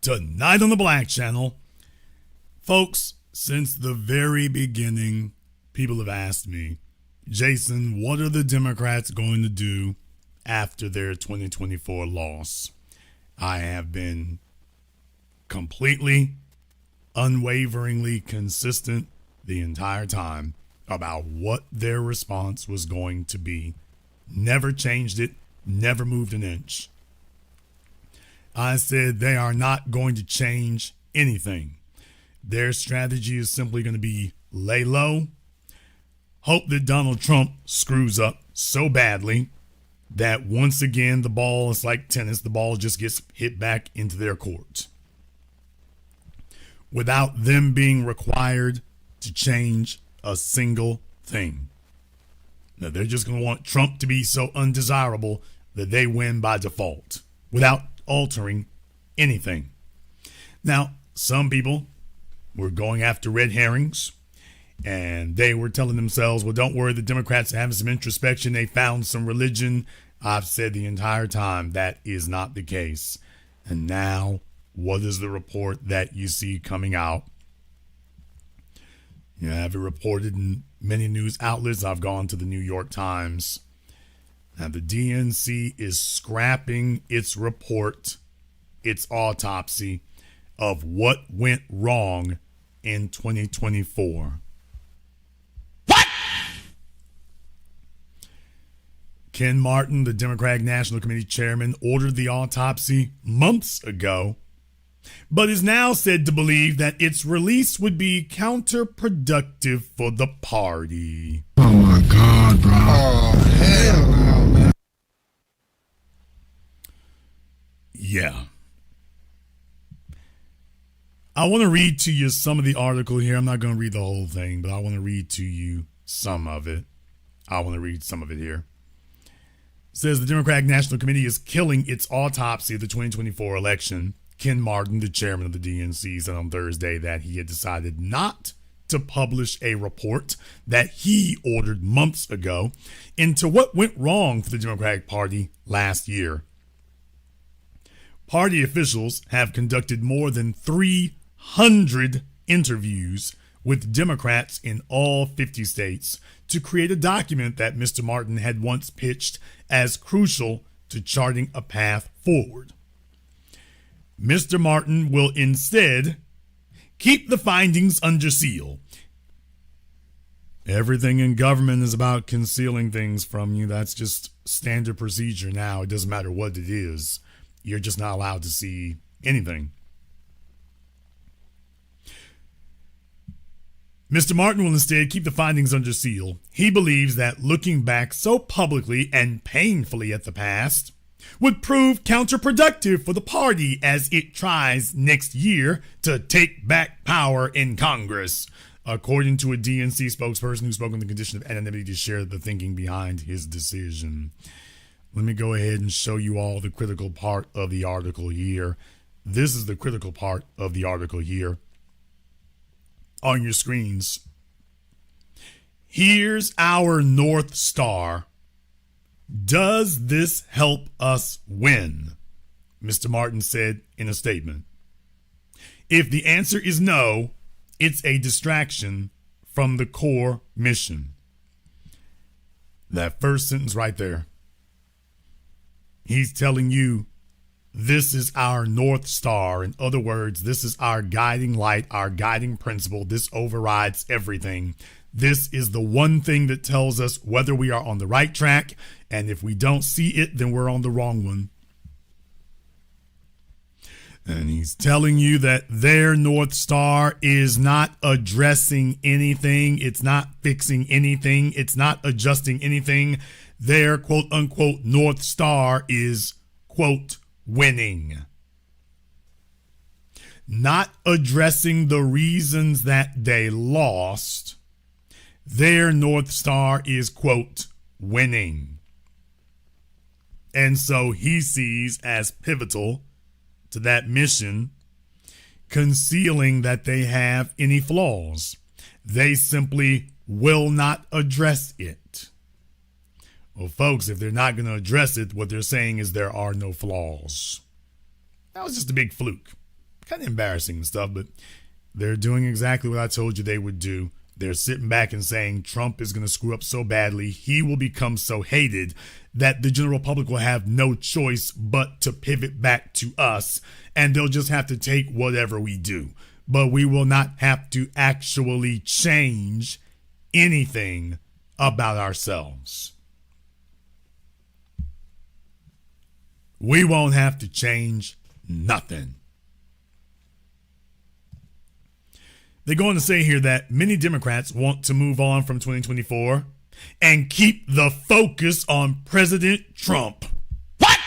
Tonight on the Black Channel. Folks, since the very beginning, people have asked me, Jason, what are the Democrats going to do after their 2024 loss? I have been completely, unwaveringly consistent the entire time about what their response was going to be. Never changed it, never moved an inch. I said they are not going to change anything. Their strategy is simply going to be lay low, hope that Donald Trump screws up so badly that once again the ball is like tennis, the ball just gets hit back into their court without them being required to change a single thing. Now, they're just going to want Trump to be so undesirable that they win by default without altering anything. Now, some people were going after red herrings, and they were telling themselves, well, don't worry, the Democrats are having some introspection. They found some religion. I've said the entire time that is not the case. And now, what is the report that you see coming out? You have it reported in many news outlets. I've gone to the New York Times. Now, the DNC is scrapping its report, its autopsy of what went wrong in 2024. What? Ken Martin, the Democratic National Committee chairman, ordered the autopsy months ago, but is now said to believe that its release would be counterproductive for the party. Oh my God, bro. Oh, hell no, man. Yeah. I want to read to you some of the article here. I'm not going to read the whole thing, but I want to read to you some of it. I want to read some of it here. It says the Democratic National Committee is killing its autopsy of the 2024 election. Ken Martin, the chairman of the DNC, said on Thursday that he had decided not to publish a report that he ordered months ago into what went wrong for the Democratic Party last year. Party officials have conducted more than 300 interviews with Democrats in all 50 states to create a document that Mr. Martin had once pitched as crucial to charting a path forward. Mr. Martin will instead keep the findings under seal. Everything in government is about concealing things from you. That's just standard procedure now. It doesn't matter what it is. You're just not allowed to see anything. Mr. Martin will instead keep the findings under seal. He believes that looking back so publicly and painfully at the past would prove counterproductive for the party as it tries next year to take back power in Congress, according to a DNC spokesperson who spoke on the condition of anonymity to share the thinking behind his decision. Let me go ahead and show you all the critical part of the article here. This is the critical part of the article here on your screens. Here's our North Star. Does this help us win? Mr. Martin said in a statement. If the answer is no, it's a distraction from the core mission. That first sentence right there. He's telling you this is our North Star. In other words, this is our guiding light, our guiding principle. This overrides everything. This is the one thing that tells us whether we are on the right track, and if we don't see it, then we're on the wrong one. And he's telling you that their North Star is not addressing anything. It's not fixing anything. It's not adjusting anything. Their quote unquote North Star is quote winning. Not addressing the reasons that they lost. Their North Star is quote winning. And so he sees as pivotal to that mission, concealing that they have any flaws. They simply will not address it. Well, folks, if they're not going to address it, what they're saying is there are no flaws. That was just a big fluke. Kind of embarrassing and stuff, but they're doing exactly what I told you they would do. They're sitting back and saying Trump is going to screw up so badly, he will become so hated that the general public will have no choice but to pivot back to us, and they'll just have to take whatever we do. But we will not have to actually change anything about ourselves. We won't have to change nothing. They're going to say here that many Democrats want to move on from 2024 and keep the focus on President Trump. What?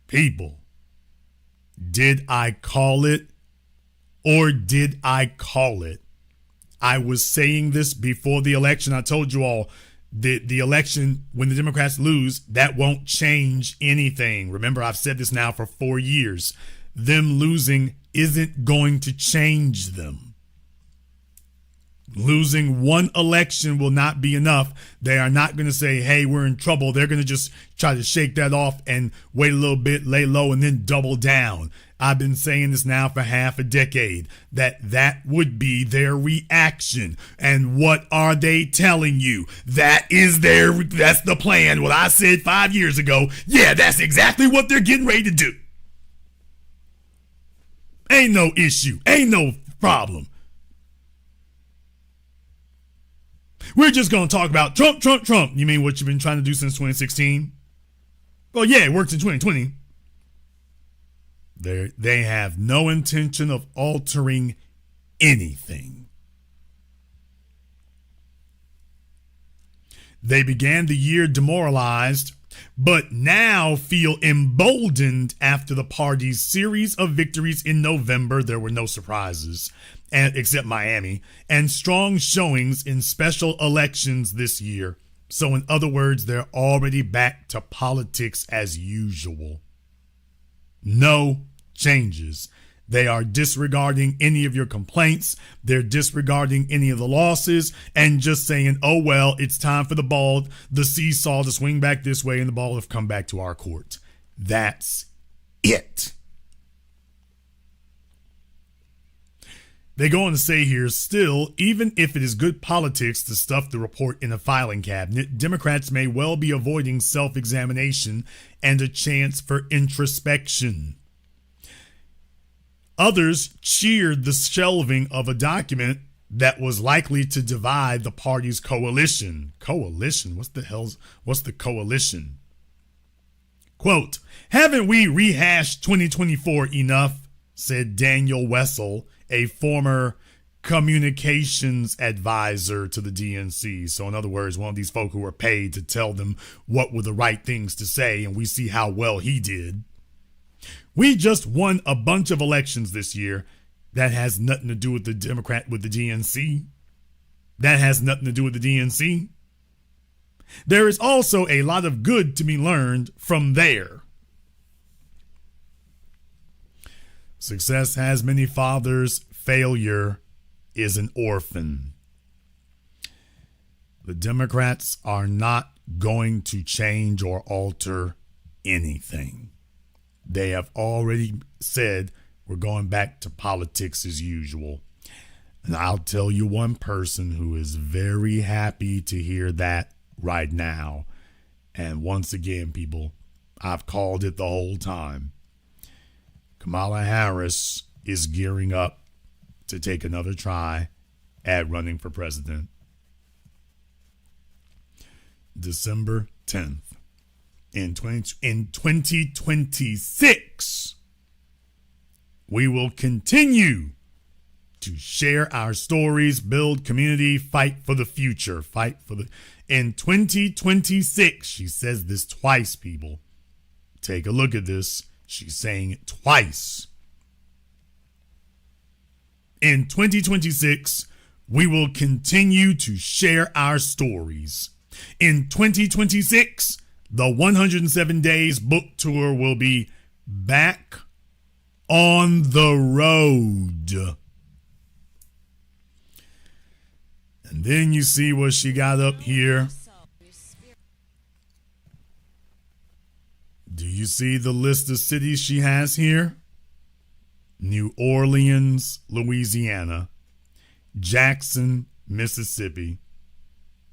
People, did I call it or did I call it? I was saying this before the election. I told you all the election, when the Democrats lose, that won't change anything. Remember, I've said this now for 4 years. Them losing isn't going to change them. Losing one election will not be enough. They are not going to say, hey, we're in trouble. They're going to just try to shake that off and wait a little bit, lay low, and then double down. I've been saying this now for half a decade, that would be their reaction. And what are they telling you? That's the plan. What I said 5 years ago, yeah, that's exactly what they're getting ready to do. Ain't no issue. Ain't no problem. We're just going to talk about Trump, Trump, Trump. You mean what you've been trying to do since 2016? Well, yeah, it worked in 2020. They have no intention of altering anything. They began the year demoralized, but now feel emboldened after the party's series of victories in November. There were no surprises, except Miami, and strong showings in special elections this year. So in other words, they're already back to politics as usual. No changes. They are disregarding any of your complaints. They're disregarding any of the losses and just saying, oh, well, it's time for the seesaw to swing back this way and the ball have come back to our court. That's it. They go on to say here, still, even if it is good politics to stuff the report in a filing cabinet, Democrats may well be avoiding self-examination and a chance for introspection. Others cheered the shelving of a document that was likely to divide the party's coalition. Coalition? What's the coalition? Quote, haven't we rehashed 2024 enough, said Daniel Wessel, a former communications advisor to the DNC. So in other words, one of these folk who were paid to tell them what were the right things to say, and we see how well he did. We just won a bunch of elections this year. That has nothing to do with the DNC. That has nothing to do with the DNC. There is also a lot of good to be learned from there. Success has many fathers. Failure is an orphan. The Democrats are not going to change or alter anything. They have already said we're going back to politics as usual. And I'll tell you one person who is very happy to hear that right now. And once again, people, I've called it the whole time. Kamala Harris is gearing up to take another try at running for president. December 10th. In 2026, we will continue to share our stories, build community, fight for the future, in 2026, she says this twice, people. Take a look at this. She's saying it twice. In 2026, we will continue to share our stories. In 2026, the 107 Days book tour will be back on the road. And then you see what she got up here. Do you see the list of cities she has here? New Orleans, Louisiana, Jackson, Mississippi,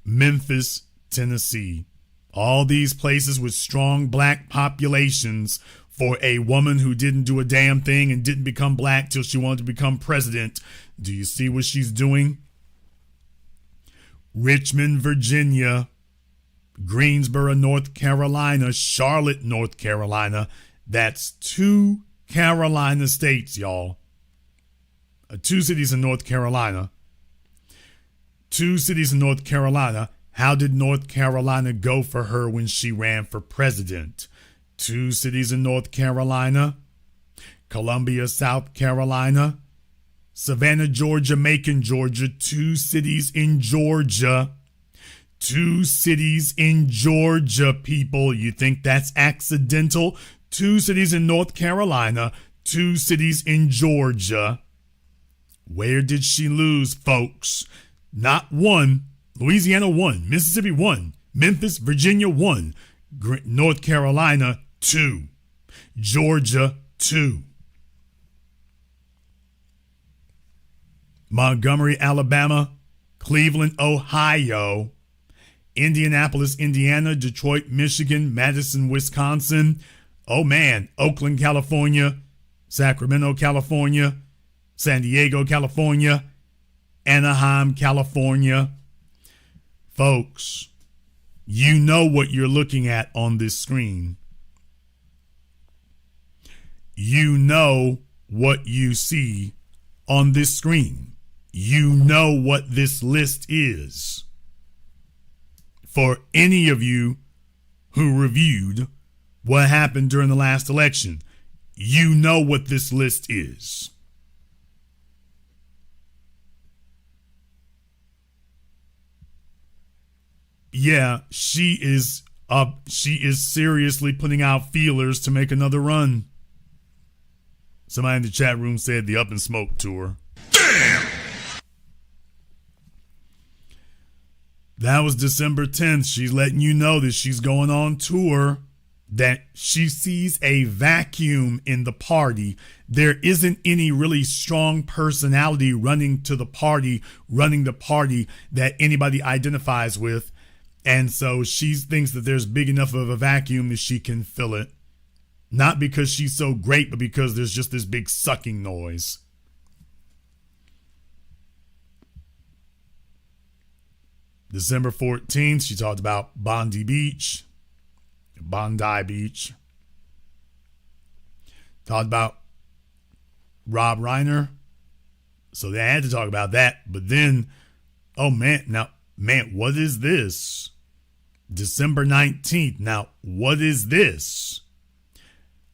Memphis, Tennessee. All these places with strong black populations for a woman who didn't do a damn thing and didn't become black till she wanted to become president. Do you see what she's doing? Richmond, Virginia, Greensboro, North Carolina, Charlotte, North Carolina. That's 2 Carolina states, y'all. 2 cities in North Carolina. 2 cities in North Carolina. How did North Carolina go for her when she ran for president? 2 cities in North Carolina. Columbia, South Carolina. Savannah, Georgia, Macon, Georgia. 2 cities in Georgia. 2 cities in Georgia, people. You think that's accidental? 2 cities in North Carolina. 2 cities in Georgia. Where did she lose, folks? Not 1. Louisiana 1. Mississippi 1. Memphis, Virginia 1. North Carolina 2. Georgia 2. Montgomery, Alabama. Cleveland, Ohio. Indianapolis, Indiana. Detroit, Michigan. Madison, Wisconsin. Oh man, Oakland, California. Sacramento, California. San Diego, California. Anaheim, California. Folks, you know what you're looking at on this screen. You know what you see on this screen. You know what this list is. For any of you who reviewed what happened during the last election, you know what this list is. Yeah, she is seriously putting out feelers to make another run. Somebody in the chat room said the Up in Smoke tour. Damn! That was December 10th. She's letting you know that she's going on tour, that she sees a vacuum in the party. There isn't any really strong personality running the party that anybody identifies with. And so she thinks that there's big enough of a vacuum that she can fill it. Not because she's so great, but because there's just this big sucking noise. December 14th, she talked about Bondi Beach. Talked about Rob Reiner. So they had to talk about that. But then, oh man, what is this? December 19th. Now, what is this?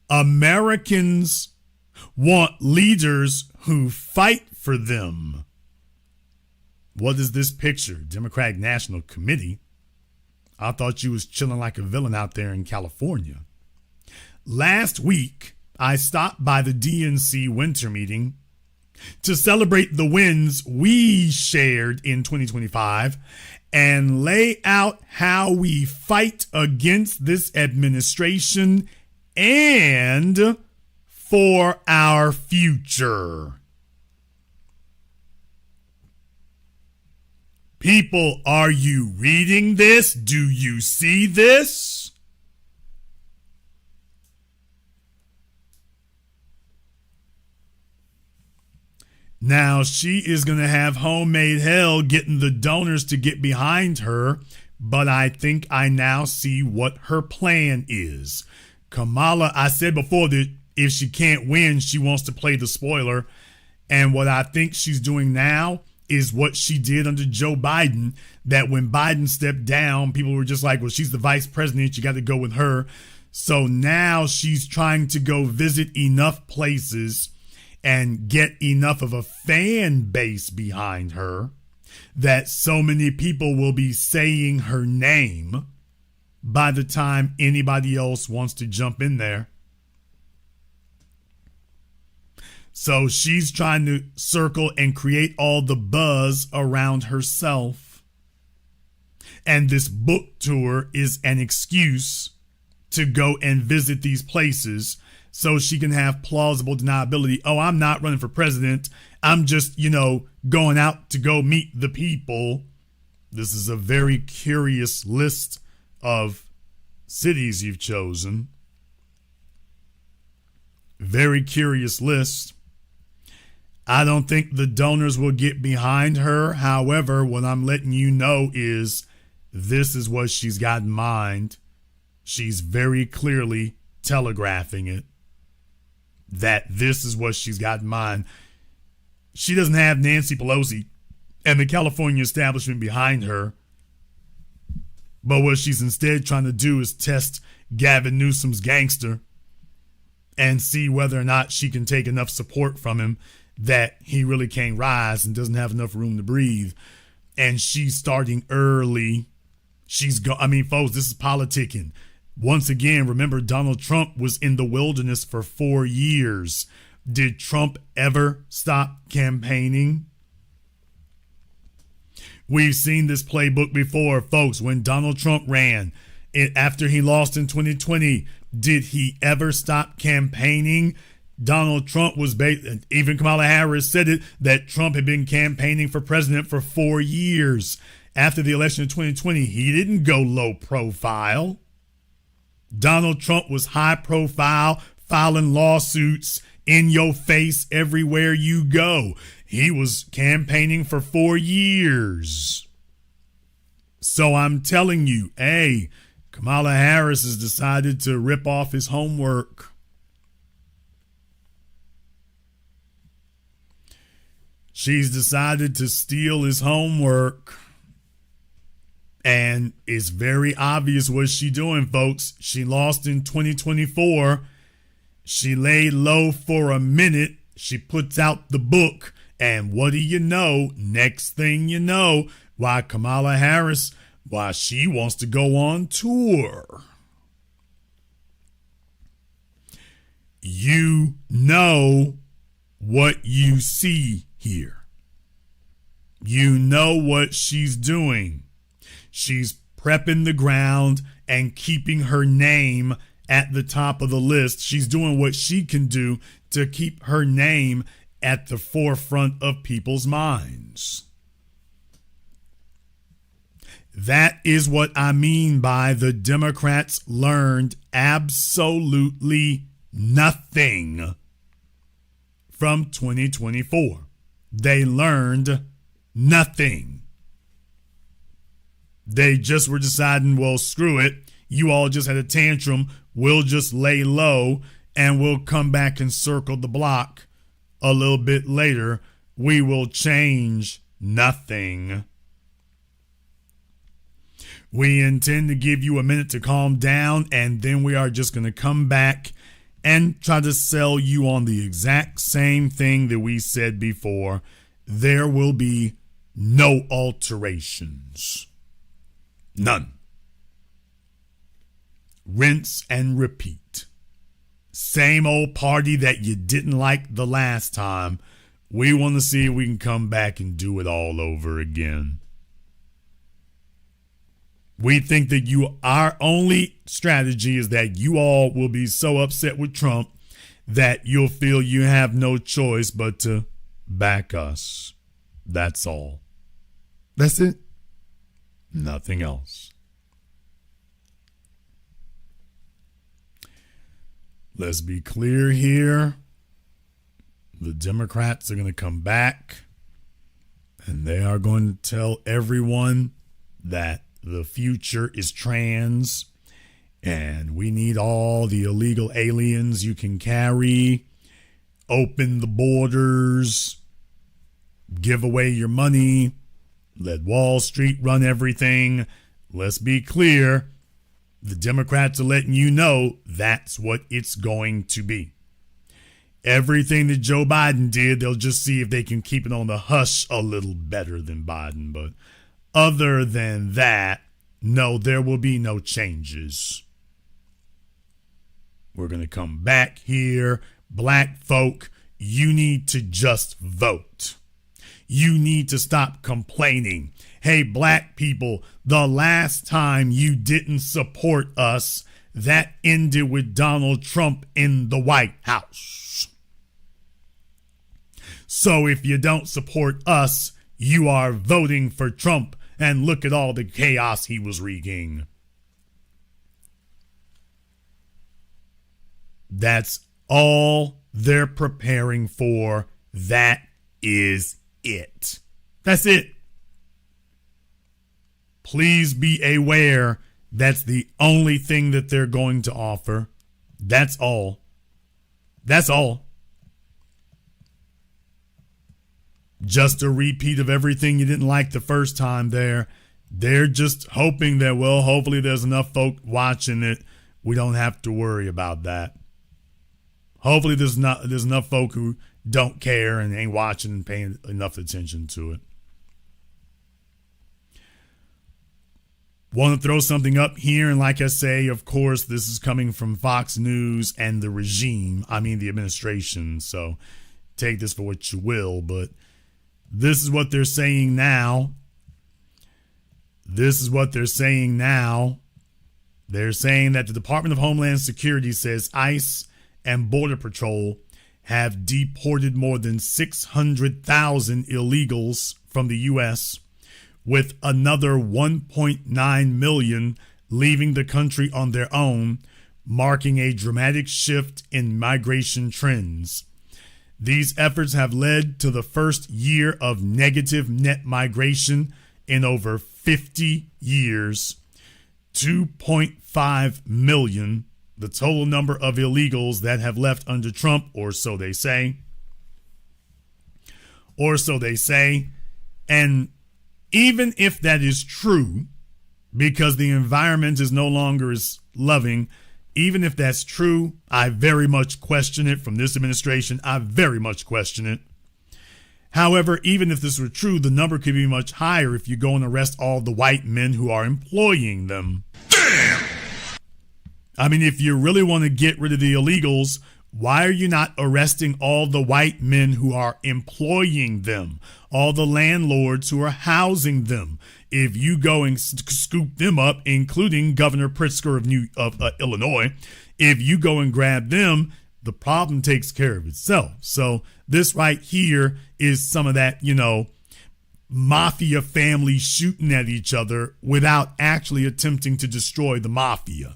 Americans want leaders who fight for them. What is this picture? Democratic National Committee. I thought you was chilling like a villain out there in California. Last week, I stopped by the DNC winter meeting to celebrate the wins we shared in 2025 and lay out how we fight against this administration and for our future. People, are you reading this? Do you see this? Now, she is going to have homemade hell getting the donors to get behind her, but I think I now see what her plan is. Kamala, I said before that if she can't win, she wants to play the spoiler. And what I think she's doing now is what she did under Joe Biden, that when Biden stepped down, people were just like, well, she's the vice president, you got to go with her. So now she's trying to go visit enough places and get enough of a fan base behind her that so many people will be saying her name by the time anybody else wants to jump in there. So she's trying to circle and create all the buzz around herself. And this book tour is an excuse to go and visit these places so she can have plausible deniability. Oh, I'm not running for president. I'm just, going out to go meet the people. This is a very curious list of cities you've chosen. Very curious list. I don't think the donors will get behind her. However, what I'm letting you know is this is what she's got in mind. She's very clearly telegraphing it, that this is what she's got in mind. She doesn't have Nancy Pelosi and the California establishment behind her. But what she's instead trying to do is test Gavin Newsom's gangster and see whether or not she can take enough support from him that he really can't rise and doesn't have enough room to breathe. And she's starting early. Folks, this is politicking. Once again, remember, Donald Trump was in the wilderness for 4 years. Did Trump ever stop campaigning? We've seen this playbook before, folks. When Donald Trump ran, after he lost in 2020, did he ever stop campaigning? Donald Trump even Kamala Harris said it, that Trump had been campaigning for president for 4 years. After the election of 2020, he didn't go low profile. Donald Trump was high profile, filing lawsuits in your face everywhere you go. He was campaigning for 4 years. So I'm telling you, hey, Kamala Harris has decided to rip off his homework. She's decided to steal his homework. And it's very obvious what she's doing, folks. She lost in 2024. She laid low for a minute. She puts out the book. And what do you know? Next thing you know, Kamala Harris, she wants to go on tour. You know what you see here. You know what she's doing. She's prepping the ground and keeping her name at the top of the list. She's doing what she can do to keep her name at the forefront of people's minds. That is what I mean by the Democrats learned absolutely nothing from 2024. They learned nothing. They just were deciding, well, screw it. You all just had a tantrum. We'll just lay low and we'll come back and circle the block a little bit later. We will change nothing. We intend to give you a minute to calm down, and then we are just going to come back and try to sell you on the exact same thing that we said before. There will be no alterations. None. Rinse and repeat. Same old party that you didn't like the last time. We want to see if we can come back and do it all over again. We think that our only strategy is that you all will be so upset with Trump that you'll feel you have no choice but to back us. That's all. That's it. Nothing else. Let's be clear here. The Democrats are going to come back and they are going to tell everyone that the future is trans and we need all the illegal aliens you can carry. Open the borders. Give away your money. Let Wall Street run everything. Let's be clear. The Democrats are letting you know that's what it's going to be. Everything that Joe Biden did, they'll just see if they can keep it on the hush a little better than Biden. But other than that, no, there will be no changes. We're going to come back here. Black folk, you need to just vote. You need to stop complaining. Hey, black people, the last time you didn't support us, that ended with Donald Trump in the White House. So if you don't support us, you are voting for Trump, and look at all the chaos he was wreaking. That's all they're preparing for. That is it. That's it. Please be aware that's the only thing that they're going to offer. That's all. That's all. Just a repeat of everything you didn't like the first time there. They're just hoping that, well, hopefully there's enough folk watching it. We don't have to worry about that. Hopefully there's enough folk who don't care and ain't watching and paying enough attention to it. Want to throw something up here, and like I say, of course, this is coming from Fox News and the regime. I mean, the administration. So take this for what you will, but this is what they're saying now. This is what they're saying now. They're saying that the Department of Homeland Security says ICE and Border Patrol have deported more than 600,000 illegals from the U.S., with another 1.9 million leaving the country on their own, marking a dramatic shift in migration trends. These efforts have led to the first year of negative net migration in over 50 years. 2.5 million, the total number of illegals that have left under Trump, or so they say. Or so they say. And even if that is true, because the environment is no longer as loving, even if that's true, I very much question it from this administration. I very much question it. However, even if this were true, the number could be much higher if you go and arrest all the white men who are employing them. Damn! I mean, if you really want to get rid of the illegals, why are you not arresting all the white men who are employing them? All the landlords who are housing them? If you go and scoop them up, including Governor Pritzker of Illinois, if you go and grab them, the problem takes care of itself. So this right here is some of that, mafia family shooting at each other without actually attempting to destroy the mafia.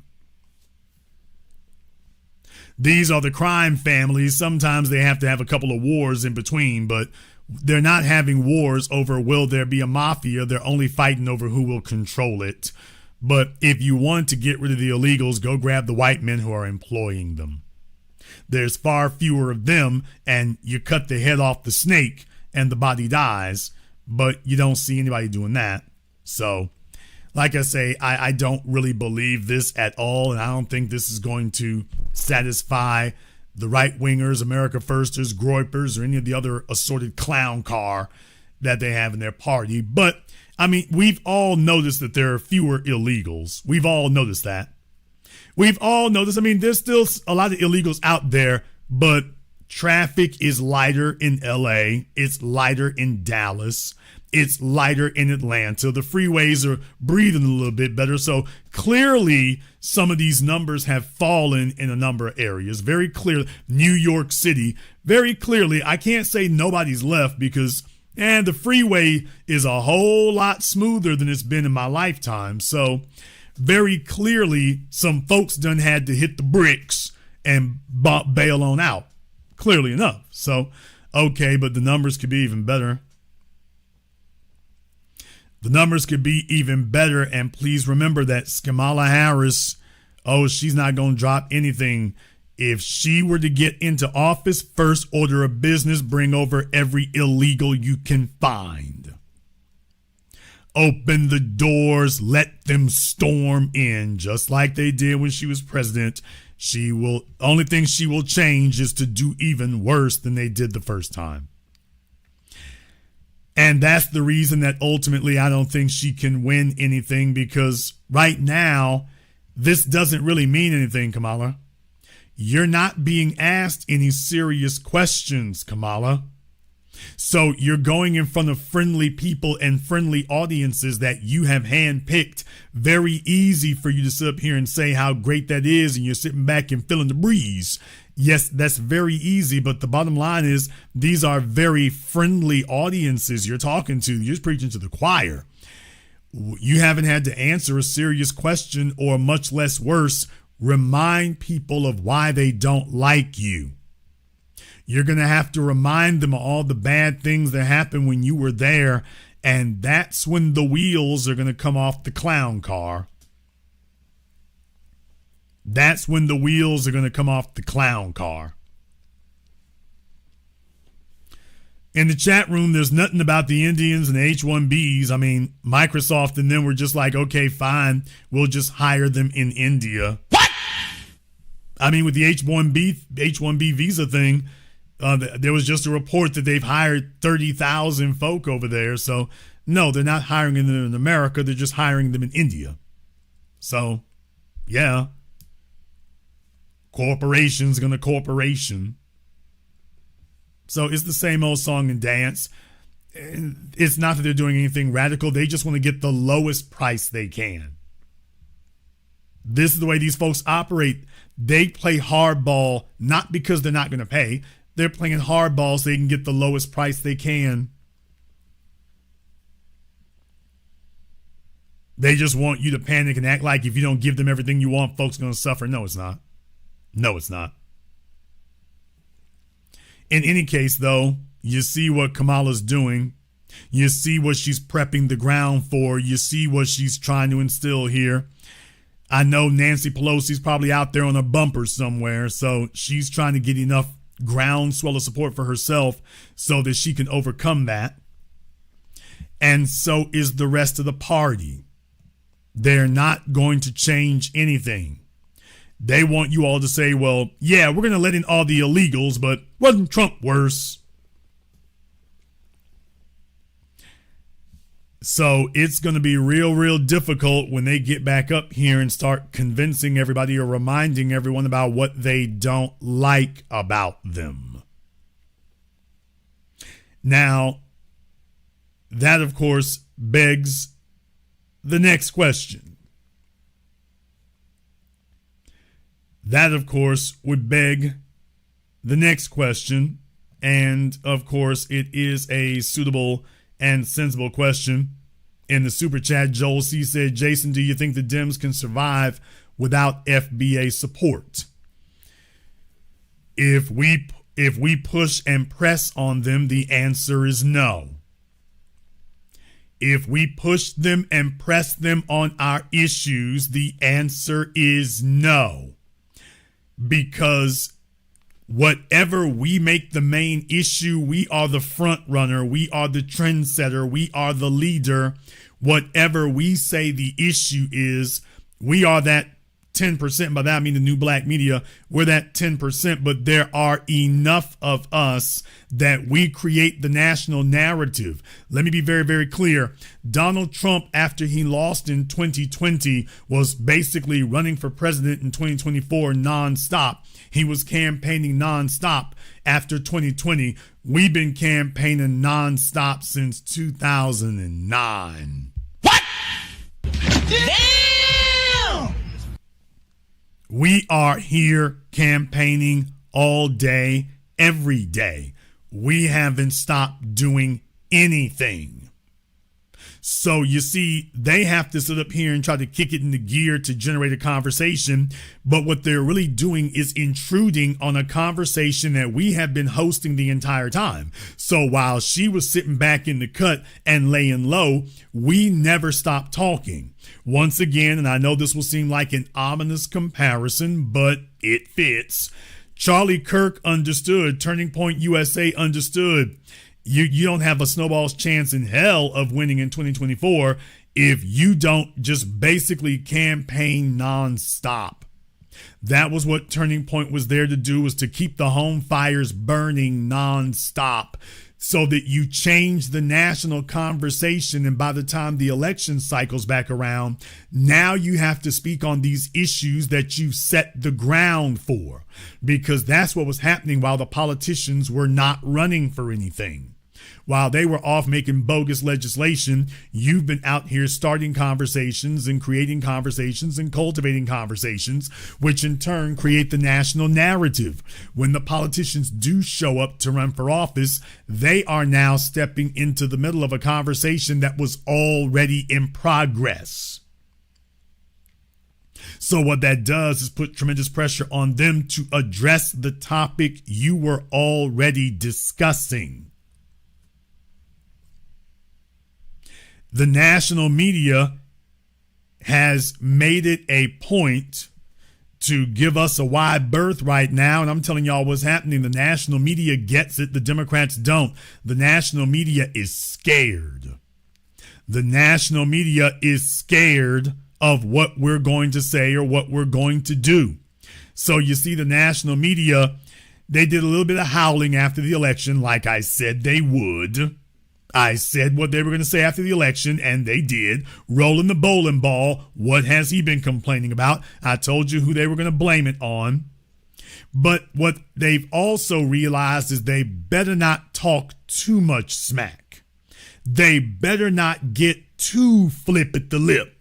These are the crime families. Sometimes they have to have a couple of wars in between, but they're not having wars over will there be a mafia. They're only fighting over who will control it. But if you want to get rid of the illegals, go grab the white men who are employing them. There's far fewer of them, and you cut the head off the snake and the body dies, but you don't see anybody doing that. So, like I say, I don't really believe this at all, and I don't think this is going to satisfy the right-wingers, America Firsters, Groypers, or any of the other assorted clown car that they have in their party. But, I mean, we've all noticed that there are fewer illegals. We've all noticed that. We've all noticed, I mean, there's still a lot of illegals out there, but traffic is lighter in LA. It's lighter in Dallas. It's lighter in Atlanta. The freeways are breathing a little bit better. So clearly, some of these numbers have fallen in a number of areas. Very clearly, New York City, very clearly, I can't say nobody's left because, the freeway is a whole lot smoother than it's been in my lifetime. So very clearly, some folks done had to hit the bricks and bail on out. Clearly enough. So, okay, but the numbers could be even better. The numbers could be even better, and please remember that Kamala Harris, she's not going to drop anything. If she were to get into office, first order of business, bring over every illegal you can find. Open the doors, let them storm in, just like they did when she was president. Only thing she will change is to do even worse than they did the first time. And that's the reason that ultimately I don't think she can win anything, because right now, this doesn't really mean anything, Kamala. You're not being asked any serious questions, Kamala. So you're going in front of friendly people and friendly audiences that you have handpicked. Very easy for you to sit up here and say how great that is, and you're sitting back and feeling the breeze. Yes, that's very easy, but the bottom line is these are very friendly audiences you're talking to. You're just preaching to the choir. You haven't had to answer a serious question, or much less worse, remind people of why they don't like you. You're going to have to remind them of all the bad things that happened when you were there, and that's when the wheels are going to come off the clown car. That's when the wheels are going to come off the clown car. In the chat room, there's nothing about the Indians and the H-1Bs. I mean, Microsoft and them were just like, okay, fine, we'll just hire them in India. What? I mean, with the H-1B visa thing, there was just a report that they've hired 30,000 folk over there. So, no, they're not hiring them in America. They're just hiring them in India. So, yeah. Corporation's gonna corporation. So it's the same old song and dance. It's not that they're doing anything radical. They just want to get the lowest price they can. This is the way these folks operate. They play hardball not because they're not going to pay. They're playing hardball so they can get the lowest price they can. They just want you to panic and act like if you don't give them everything you want, folks are going to suffer. No, it's not. No, it's not. In any case, though, you see what Kamala's doing. You see what she's prepping the ground for. You see what she's trying to instill here. I know Nancy Pelosi's probably out there on a bumper somewhere, so she's trying to get enough groundswell of support for herself so that she can overcome that. And so is the rest of the party. They're not going to change anything. They want you all to say, well, yeah, we're going to let in all the illegals, but wasn't Trump worse? So it's going to be real difficult when they get back up here and start convincing everybody or reminding everyone about what they don't like about them. Now, that, of course, begs the next question. That, of course, would beg the next question. And, of course, it is a suitable and sensible question. In the super chat, Joel C. said, Jason, do you think the Dems can survive without FBA support? If we push and press on them, the answer is no. If we push them and press them on our issues, the answer is no. Because whatever we make the main issue, we are the front runner, we are the trendsetter, we are the leader. Whatever we say the issue is, we are that 10%. By that I mean the new black media. We're that 10%, but there are enough of us that we create the national narrative. Let me be very clear. Donald Trump, after he lost in 2020, was basically running for president in 2024 nonstop. He was campaigning nonstop after 2020. We've been campaigning nonstop since 2009. What? Damn! We are here campaigning all day, every day. We haven't stopped doing anything. So you see, they have to sit up here and try to kick it into gear to generate a conversation. But what they're really doing is intruding on a conversation that we have been hosting the entire time. So while she was sitting back in the cut and laying low, we never stopped talking. Once again, and I know this will seem like an ominous comparison, but it fits. Charlie Kirk understood. Turning Point USA understood. You don't have a snowball's chance in hell of winning in 2024 if you don't just basically campaign nonstop. That was what Turning Point was there to do, was to keep the home fires burning nonstop so that you change the national conversation. And by the time the election cycles back around, now you have to speak on these issues that you set the ground for, because that's what was happening while the politicians were not running for anything. While they were off making bogus legislation, you've been out here starting conversations and creating conversations and cultivating conversations, which in turn create the national narrative. When the politicians do show up to run for office, they are now stepping into the middle of a conversation that was already in progress. So what that does is put tremendous pressure on them to address the topic you were already discussing. The national media has made it a point to give us a wide berth right now. And I'm telling y'all what's happening. The national media gets it. The Democrats don't. The national media is scared. The national media is scared of what we're going to say or what we're going to do. So you see, the national media, they did a little bit of howling after the election, like I said they would. I said what they were going to say after the election, and they did. Rolling the bowling ball. What has he been complaining about? I told you who they were going to blame it on. But what they've also realized is they better not talk too much smack. They better not get too flip at the lip.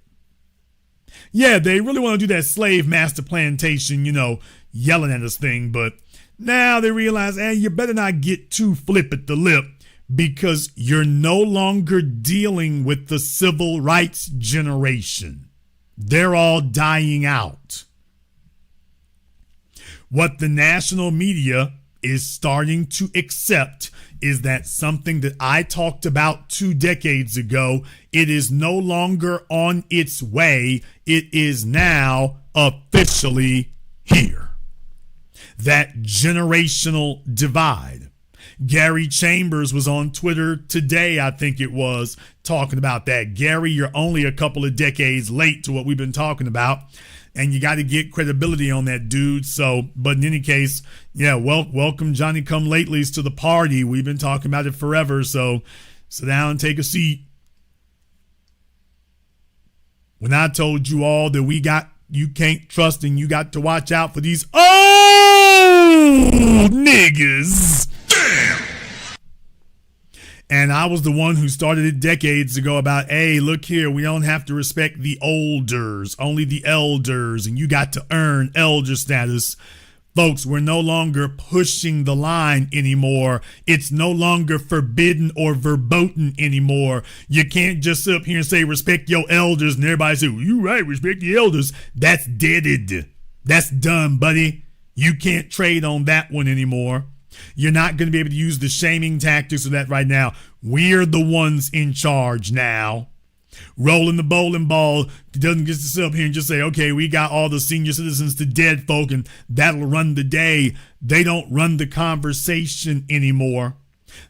Yeah, they really want to do that slave master plantation, yelling at us thing. But now they realize, you better not get too flip at the lip, because you're no longer dealing with the civil rights generation. They're all dying out. What the national media is starting to accept is that something that I talked about 2 decades ago, it is no longer on its way. It is now officially here. That generational divide. Gary Chambers was on Twitter today, I think it was, talking about that. Gary, you're only a couple of decades late to what we've been talking about, and you got to get credibility on that, dude. So, but in any case, welcome Johnny come latelys to the party. We've been talking about it forever, so sit down and take a seat. When I told you all that you can't trust and you got to watch out for these old niggas. And I was the one who started it decades ago about, hey, look here, we don't have to respect the olders, only the elders, and you got to earn elder status. Folks, we're no longer pushing the line anymore. It's no longer forbidden or verboten anymore. You can't just sit up here and say, respect your elders, and everybody say, well, you right, respect the elders. That's deaded. That's done, buddy. You can't trade on that one anymore. You're not going to be able to use the shaming tactics of that right now. We're the ones in charge now. Rolling the bowling ball doesn't get to sit up here and just say, okay, we got all the senior citizens to dead folk and that'll run the day. They don't run the conversation anymore.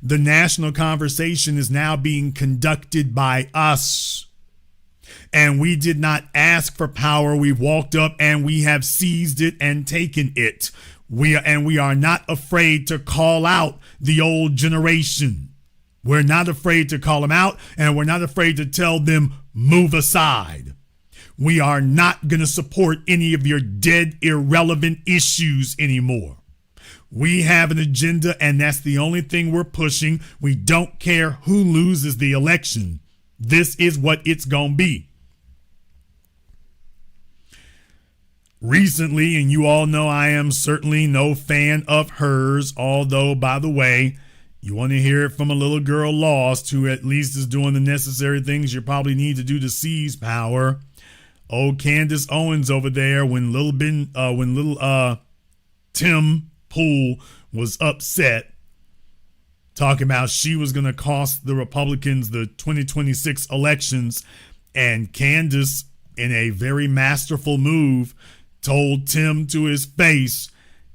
The national conversation is now being conducted by us. And we did not ask for power. We walked up and we have seized it and taken it. We are not afraid to call out the old generation. We're not afraid to call them out, and we're not afraid to tell them, move aside. We are not going to support any of your dead, irrelevant issues anymore. We have an agenda, and that's the only thing we're pushing. We don't care who loses the election. This is what it's going to be. Recently, and you all know I am certainly no fan of hers, although, by the way, you want to hear it from a little girl lost who at least is doing the necessary things you probably need to do to seize power. Old Candace Owens over there, when little Tim Pool was upset, talking about she was going to cost the Republicans the 2026 elections, and Candace, in a very masterful move, told Tim to his face,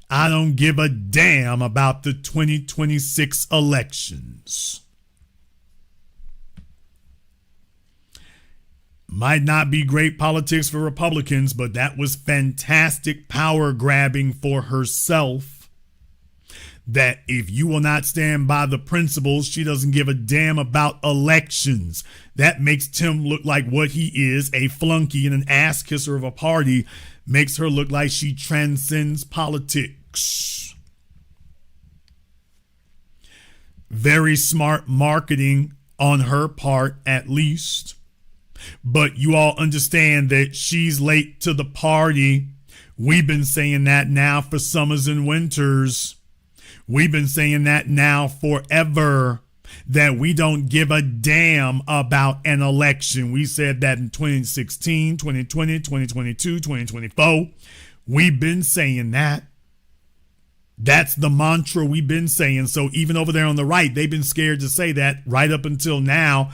I don't give a damn about the 2026 elections. Might not be great politics for Republicans, but that was fantastic power grabbing for herself. That if you will not stand by the principles, she doesn't give a damn about elections. That makes Tim look like what he is, a flunky and an ass kisser of a party. Makes her look like she transcends politics. Very smart marketing on her part, at least. But you all understand that she's late to the party. We've been saying that now for summers and winters. We've been saying that now forever, that we don't give a damn about an election. We said that in 2016, 2020, 2022, 2024. We've been saying that. That's the mantra we've been saying. So even over there on the right, they've been scared to say that right up until now.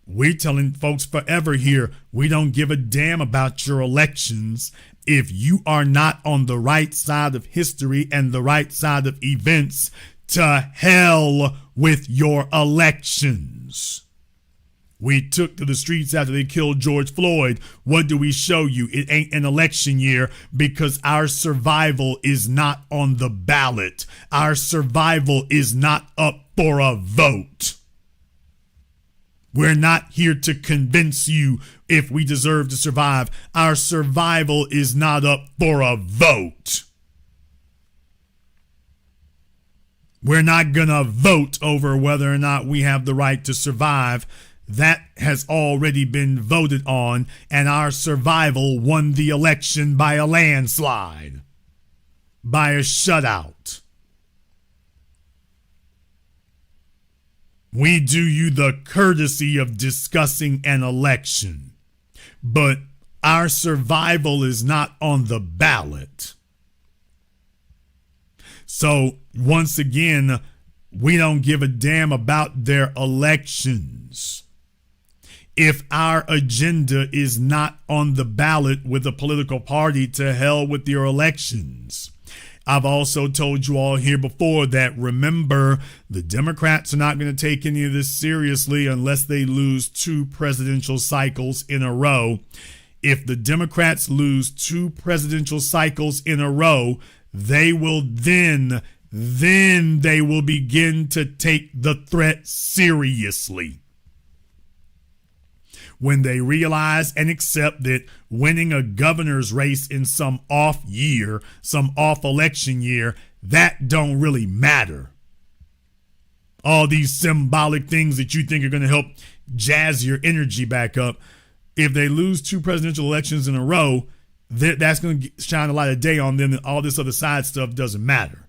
We're telling folks forever here, we don't give a damn about your elections. If you are not on the right side of history and the right side of events, to hell with your elections. We took to the streets after they killed George Floyd. What do we show you? It ain't an election year because our survival is not on the ballot. Our survival is not up for a vote. We're not here to convince you if we deserve to survive. Our survival is not up for a vote. We're not going to vote over whether or not we have the right to survive. That has already been voted on, and our survival won the election by a landslide, by a shutout. We do you the courtesy of discussing an election, but our survival is not on the ballot. So once again, we don't give a damn about their elections. If our agenda is not on the ballot with a political party, to hell with your elections. I've also told you all here before that, remember, the Democrats are not going to take any of this seriously unless they lose 2 presidential cycles in a row. If the Democrats lose 2 presidential cycles in a row, they will then they will begin to take the threat seriously. When they realize and accept that winning a governor's race in some off year, some off election year, that don't really matter. All these symbolic things that you think are going to help jazz your energy back up. If they lose 2 presidential elections in a row, that's going to shine a light of day on them, and all this other side stuff doesn't matter.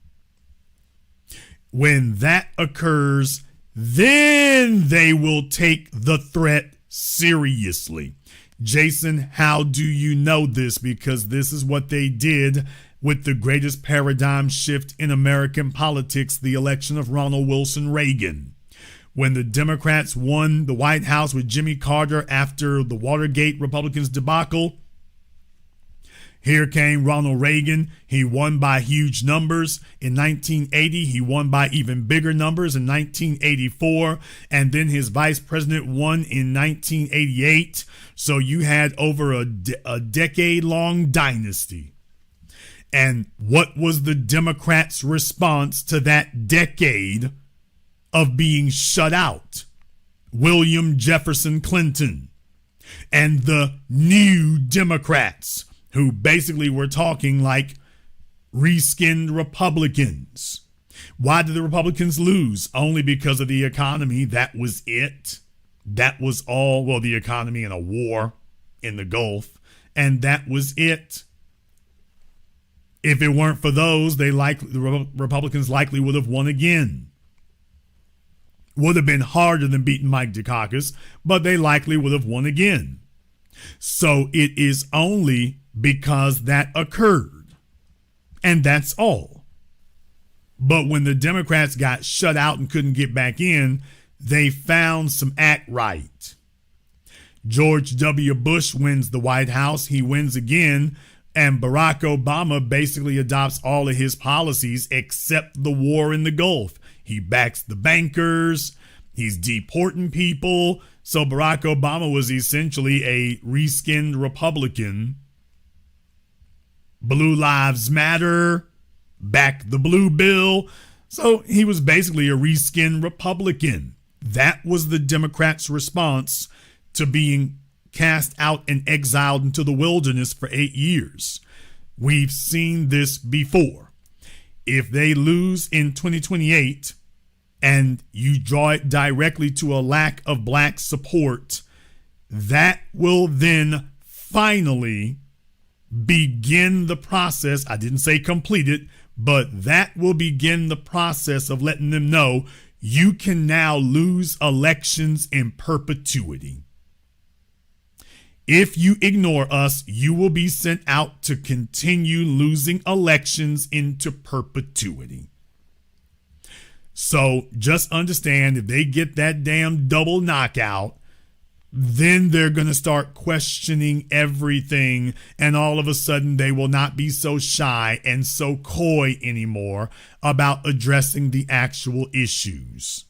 When that occurs, then they will take the threat seriously. Jason, how do you know this? Because this is what they did with the greatest paradigm shift in American politics, the election of Ronald Wilson Reagan. When the Democrats won the White House with Jimmy Carter after the Watergate Republicans debacle, here came Ronald Reagan. He won by huge numbers. In 1980, he won by even bigger numbers in 1984. And then his vice president won in 1988. So you had over a decade-long dynasty. And what was the Democrats' response to that decade of being shut out? William Jefferson Clinton and the New Democrats, who basically were talking like reskinned Republicans. Why did the Republicans lose? Only because of the economy. That was it. That was all. Well, the economy and a war in the Gulf. And that was it. If it weren't for those, the Republicans likely would have won again. Would have been harder than beating Mike Dukakis, but they likely would have won again. So it is only because that occurred. And that's all. But when the Democrats got shut out and couldn't get back in, they found some act right. George W. Bush wins the White House. He wins again. And Barack Obama basically adopts all of his policies except the war in the Gulf. He backs the bankers. He's deporting people. So Barack Obama was essentially a reskinned Republican. Blue Lives Matter, back the blue bill. So he was basically a reskinned Republican. That was the Democrats' response to being cast out and exiled into the wilderness for 8 years. We've seen this before. If they lose in 2028 and you draw it directly to a lack of black support, that will then finally begin the process. I didn't say complete it, but that will begin the process of letting them know you can now lose elections in perpetuity. If you ignore us, you will be sent out to continue losing elections into perpetuity. So just understand, if they get that damn double knockout, then they're going to start questioning everything, and all of a sudden they will not be so shy and so coy anymore about addressing the actual issues.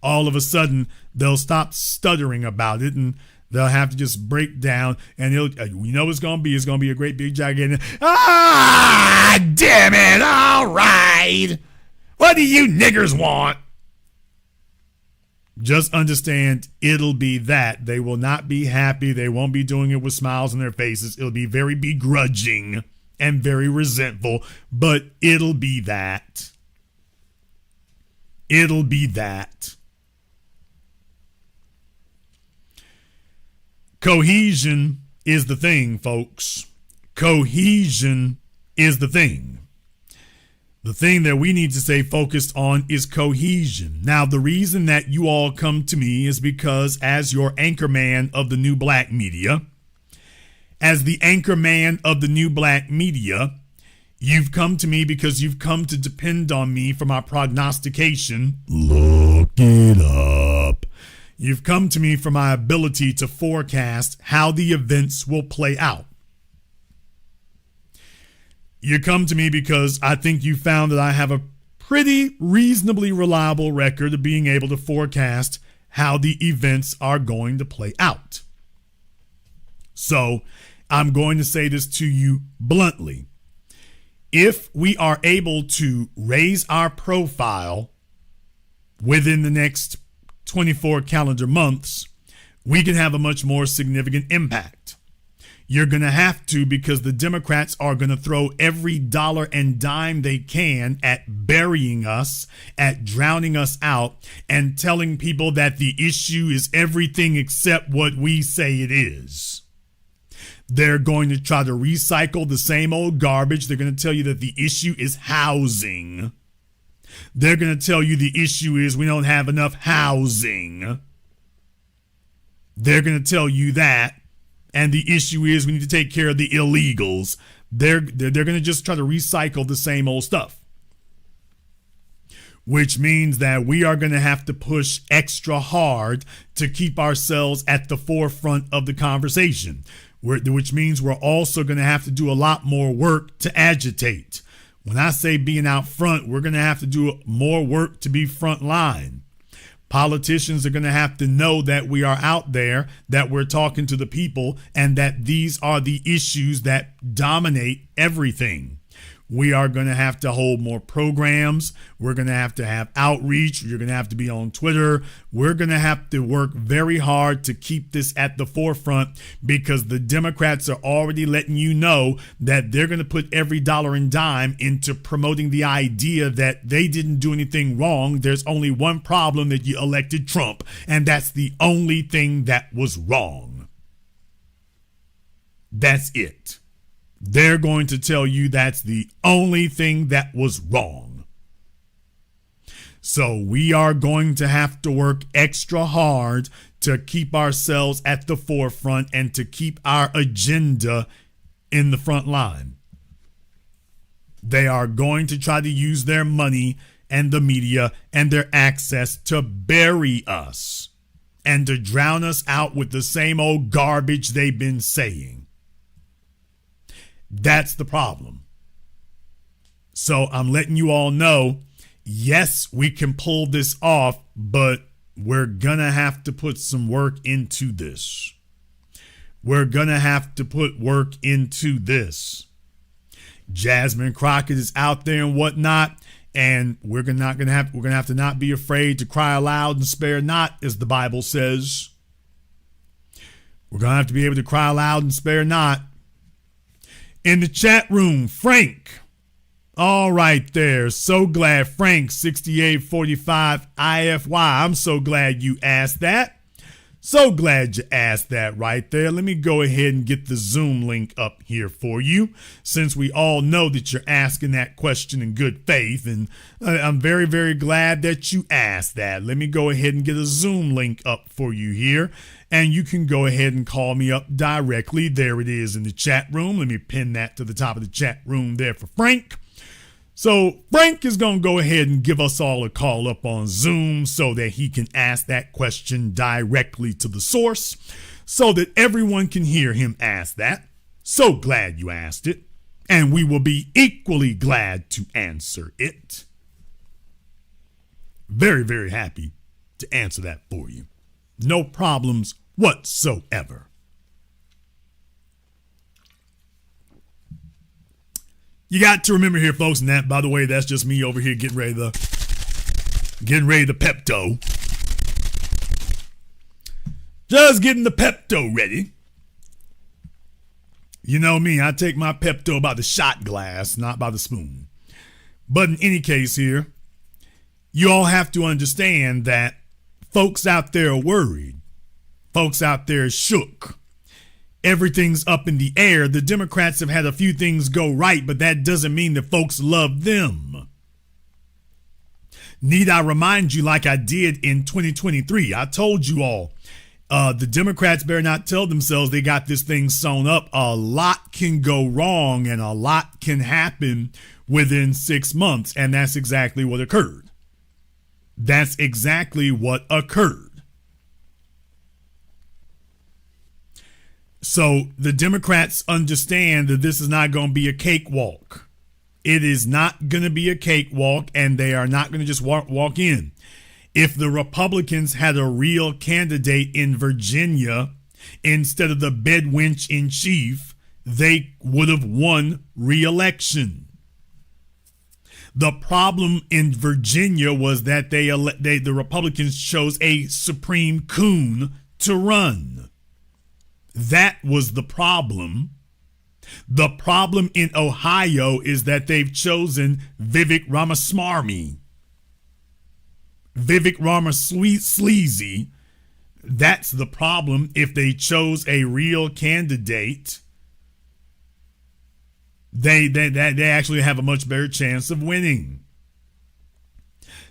All of a sudden they'll stop stuttering about it, and they'll have to just break down, and you know it's going to be a great big gigantic, damn it, all right. What do you niggers want? Just understand, it'll be that. They will not be happy. They won't be doing it with smiles on their faces. It'll be very begrudging and very resentful, but it'll be that. It'll be that. Cohesion is the thing, folks. Cohesion is the thing. The thing that we need to stay focused on is cohesion. Now, the reason that you all come to me is because, as your anchorman of the new black media, you've come to me because you've come to depend on me for my prognostication. Look it up. You've come to me for my ability to forecast how the events will play out. You come to me because I think you found that I have a pretty reasonably reliable record of being able to forecast how the events are going to play out. So I'm going to say this to you bluntly. If we are able to raise our profile within the next 24 calendar months, we can have a much more significant impact. You're going to have to, because the Democrats are going to throw every dollar and dime they can at burying us, at drowning us out, and telling people that the issue is everything except what we say it is. They're going to try to recycle the same old garbage. They're going to tell you that the issue is housing. They're going to tell you the issue is we don't have enough housing. They're going to tell you that. And the issue is we need to take care of the illegals. They're going to just try to recycle the same old stuff. Which means that we are going to have to push extra hard to keep ourselves at the forefront of the conversation. Which means we're also going to have to do a lot more work to agitate. When I say being out front, we're going to have to do more work to be front line. Politicians are going to have to know that we are out there, that we're talking to the people, and that these are the issues that dominate everything. We are going to have to hold more programs. We're going to have outreach. You're going to have to be on Twitter. We're going to have to work very hard to keep this at the forefront, because the Democrats are already letting you know that they're going to put every dollar and dime into promoting the idea that they didn't do anything wrong. There's only one problem, that you elected Trump, and that's the only thing that was wrong. That's it. They're going to tell you that's the only thing that was wrong. So we are going to have to work extra hard to keep ourselves at the forefront and to keep our agenda in the front line. They are going to try to use their money and the media and their access to bury us and to drown us out with the same old garbage they've been saying. That's the problem. So I'm letting you all know, yes, we can pull this off, but we're going to have to put some work into this. We're going to have to put work into this. Jasmine Crockett is out there and whatnot, and we're going to have to not be afraid to cry aloud and spare not, as the Bible says. We're going to have to be able to cry aloud and spare not. In the chat room, Frank All right there. So glad, Frank, 6845 IFY. I'm so glad you asked that. So glad you asked that right there. Let me go ahead and get the Zoom link up here for you, since we all know that you're asking that question in good faith. And I'm very, very glad that you asked that. Let me go ahead and get a Zoom link up for you here. And you can go ahead and call me up directly. There it is in the chat room. Let me pin that to the top of the chat room there for Frank. So Frank is going to go ahead and give us all a call up on Zoom so that he can ask that question directly to the source so that everyone can hear him ask that. So glad you asked it, and we will be equally glad to answer it. Very, very happy to answer that for you. No problems whatsoever. You got to remember here, folks, and that, by the way, that's just me over here getting ready to Pepto. Just getting the Pepto ready. You know me, I take my Pepto by the shot glass, not by the spoon. But in any case here, you all have to understand that folks out there are worried. Folks out there are shook. Everything's up in the air. The Democrats have had a few things go right, but that doesn't mean that folks love them. Need I remind you, like I did in 2023, I told you all, the Democrats better not tell themselves they got this thing sewn up. A lot can go wrong and a lot can happen within 6 months, and that's exactly what occurred. That's exactly what occurred. So the Democrats understand that this is not going to be a cakewalk. It is not going to be a cakewalk, and they are not going to just walk in. If the Republicans had a real candidate in Virginia instead of the bedwench in chief, they would have won re-election. The problem in Virginia was that the Republicans chose a Supreme Coon to run. That was the problem. The problem in Ohio is that they've chosen Vivek Ramaswamy. Vivek Ramaswamy. That's the problem. If they chose a real candidate, they actually have a much better chance of winning.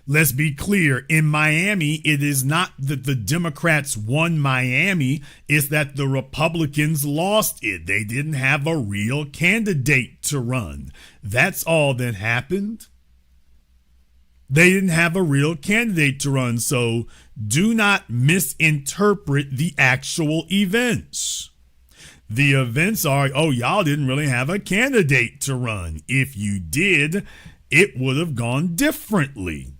Let's be clear. In Miami, it is not that the Democrats won Miami. It's that the Republicans lost it. They didn't have a real candidate to run. That's all that happened. They didn't have a real candidate to run. So do not misinterpret the actual events. The events are, oh, y'all didn't really have a candidate to run. If you did, it would have gone differently.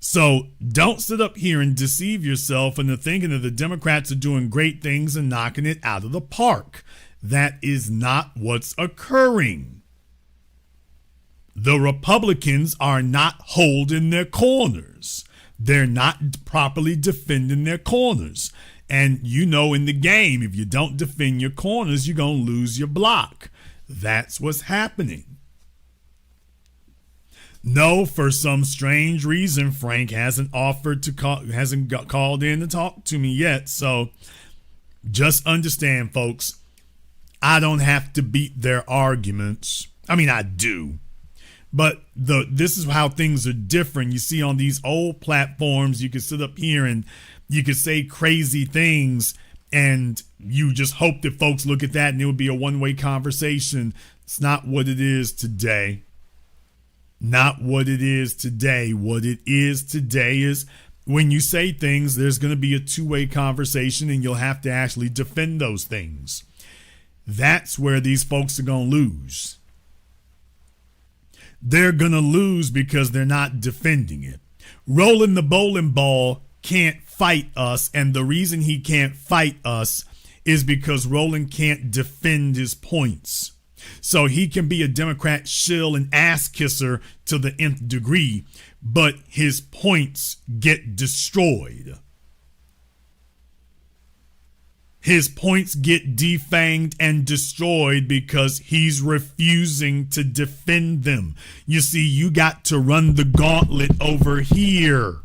So don't sit up here and deceive yourself into thinking that the Democrats are doing great things and knocking it out of the park. That is not what's occurring. The Republicans are not holding their corners. They're not properly defending their corners. And you know, in the game, if you don't defend your corners, you're going to lose your block. That's what's happening. No, for some strange reason, Frank hasn't called in to talk to me yet. So just understand, folks, I don't have to beat their arguments. I mean, I do. But this is how things are different. You see, on these old platforms, you can sit up here and you can say crazy things, and you just hope that folks look at that and it would be a one-way conversation. It's not what it is today. Not what it is today. What it is today is when you say things, there's going to be a two-way conversation and you'll have to actually defend those things. That's where these folks are going to lose. They're going to lose because they're not defending it. Rolling the bowling ball can't fight us, and the reason he can't fight us is because Roland can't defend his points. So he can be a Democrat shill and ass kisser to the nth degree, but his points get destroyed. His points get defanged and destroyed because he's refusing to defend them. You see, you got to run the gauntlet over here.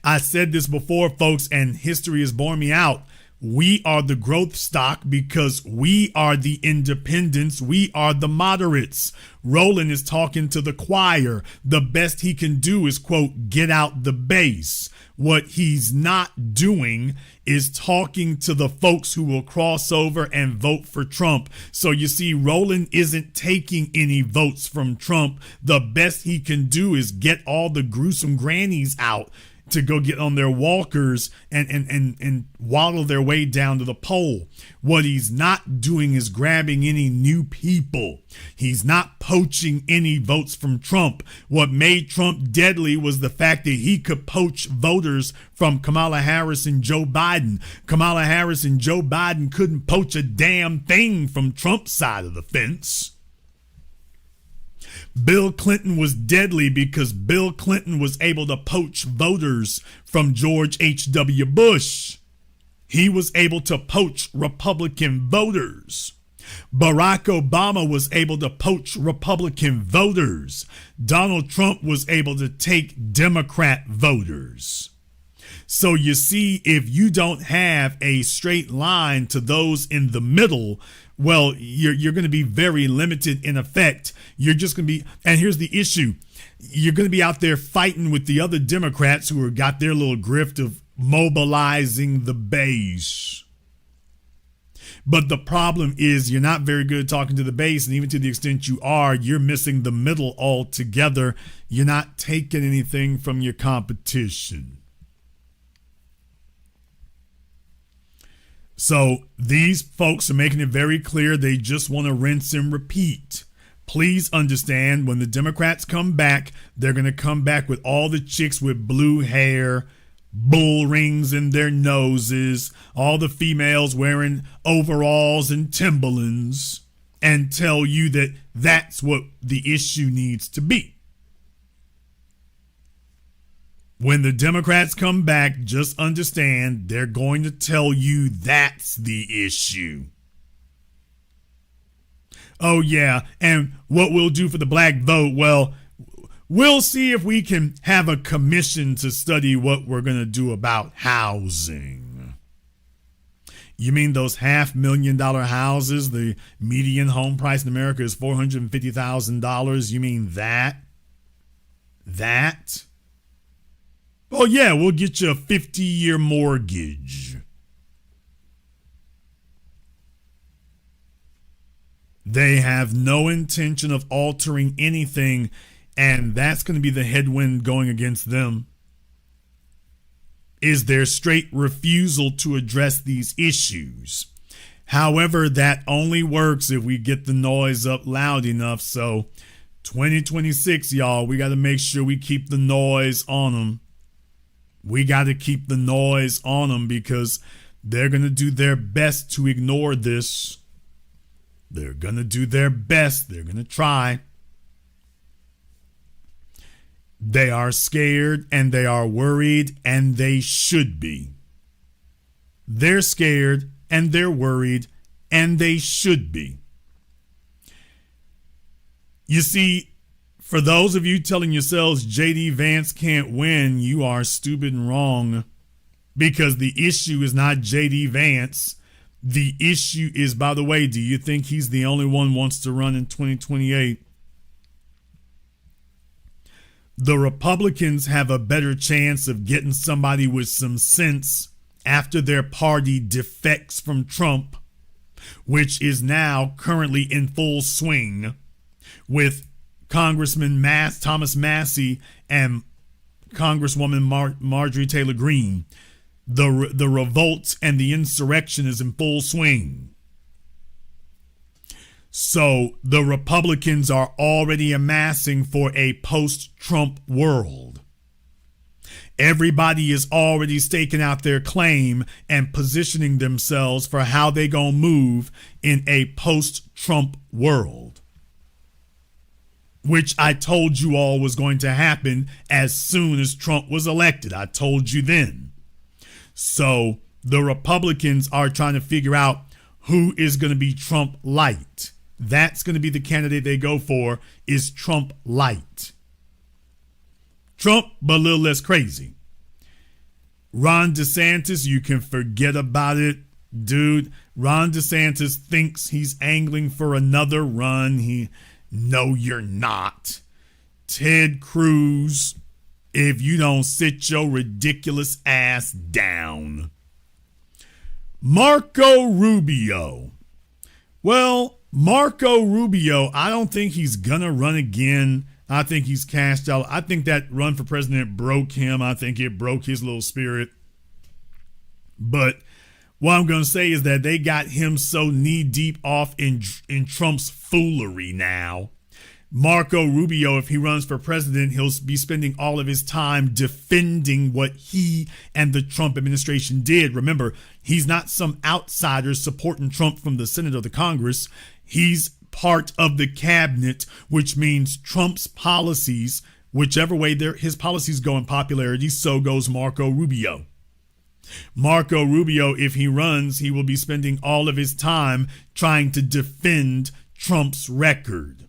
I said this before, folks, and history has borne me out. We are the growth stock because we are the independents. We are the moderates. Roland is talking to the choir. The best he can do is, quote, get out the base. What he's not doing is talking to the folks who will cross over and vote for Trump. So you see, Roland isn't taking any votes from Trump. The best he can do is get all the gruesome grannies out to go get on their walkers and waddle their way down to the poll. What he's not doing is grabbing any new people. He's not poaching any votes from Trump. What made Trump deadly was the fact that he could poach voters from Kamala Harris and Joe Biden. Kamala Harris and Joe Biden couldn't poach a damn thing from Trump's side of the fence. Bill Clinton was deadly because Bill Clinton was able to poach voters from George H.W. Bush. He was able to poach Republican voters. Barack Obama was able to poach Republican voters. Donald Trump was able to take Democrat voters. So you see, if you don't have a straight line to those in the middle, well, you're going to be very limited in effect. You're just going to be, and here's the issue. You're going to be out there fighting with the other Democrats who have got their little grift of mobilizing the base. But the problem is you're not very good at talking to the base, and even to the extent you are, you're missing the middle altogether. You're not taking anything from your competition. So these folks are making it very clear they just want to rinse and repeat. Please understand, when the Democrats come back, they're going to come back with all the chicks with blue hair, bull rings in their noses, all the females wearing overalls and Timberlands, and tell you that that's what the issue needs to be. When the Democrats come back, just understand they're going to tell you that's the issue. Oh, yeah, and what we'll do for the black vote, well, we'll see if we can have a commission to study what we're going to do about housing. You mean those $500,000 houses? The median home price in America is $450,000. You mean that? That? Oh, yeah, we'll get you a 50-year mortgage. They have no intention of altering anything, and that's going to be the headwind going against them, is their straight refusal to address these issues. However, that only works if we get the noise up loud enough. So 2026, y'all, we got to make sure we keep the noise on them. We got to keep the noise on them because they're going to do their best to ignore this. They're going to do their best. They're going to try. They are scared and they are worried, and they should be. They're scared and they're worried, and they should be. You see, for those of you telling yourselves J.D. Vance can't win, you are stupid and wrong, because the issue is not J.D. Vance. The issue is, by the way, do you think he's the only one who wants to run in 2028? The Republicans have a better chance of getting somebody with some sense after their party defects from Trump, which is now currently in full swing with Congressman Thomas Massey and Congresswoman Marjorie Taylor Greene. The revolt and the insurrection is in full swing. So the Republicans are already amassing for a post-Trump world. Everybody is already staking out their claim and positioning themselves for how they gonna move in a post-Trump world, which I told you all was going to happen as soon as Trump was elected. I told you then. So The Republicans are trying to figure out who is going to be Trump light. That's going to be the candidate they go for, is Trump light. Trump, but a little less crazy. Ron DeSantis, you can forget about it. Dude, Ron DeSantis thinks he's angling for another run. No, you're not. Ted Cruz, if you don't sit your ridiculous ass down. Marco Rubio. Well, Marco Rubio, I don't think he's gonna run again. I think he's cashed out. I think that run for president broke him. I think it broke his little spirit. But what I'm going to say is that they got him so knee deep off in Trump's foolery now. Marco Rubio, if he runs for president, he'll be spending all of his time defending what he and the Trump administration did. Remember, he's not some outsider supporting Trump from the Senate or the Congress. He's part of the cabinet, which means Trump's policies, whichever way his policies go in popularity, so goes Marco Rubio. Marco Rubio, if he runs, he will be spending all of his time trying to defend Trump's record.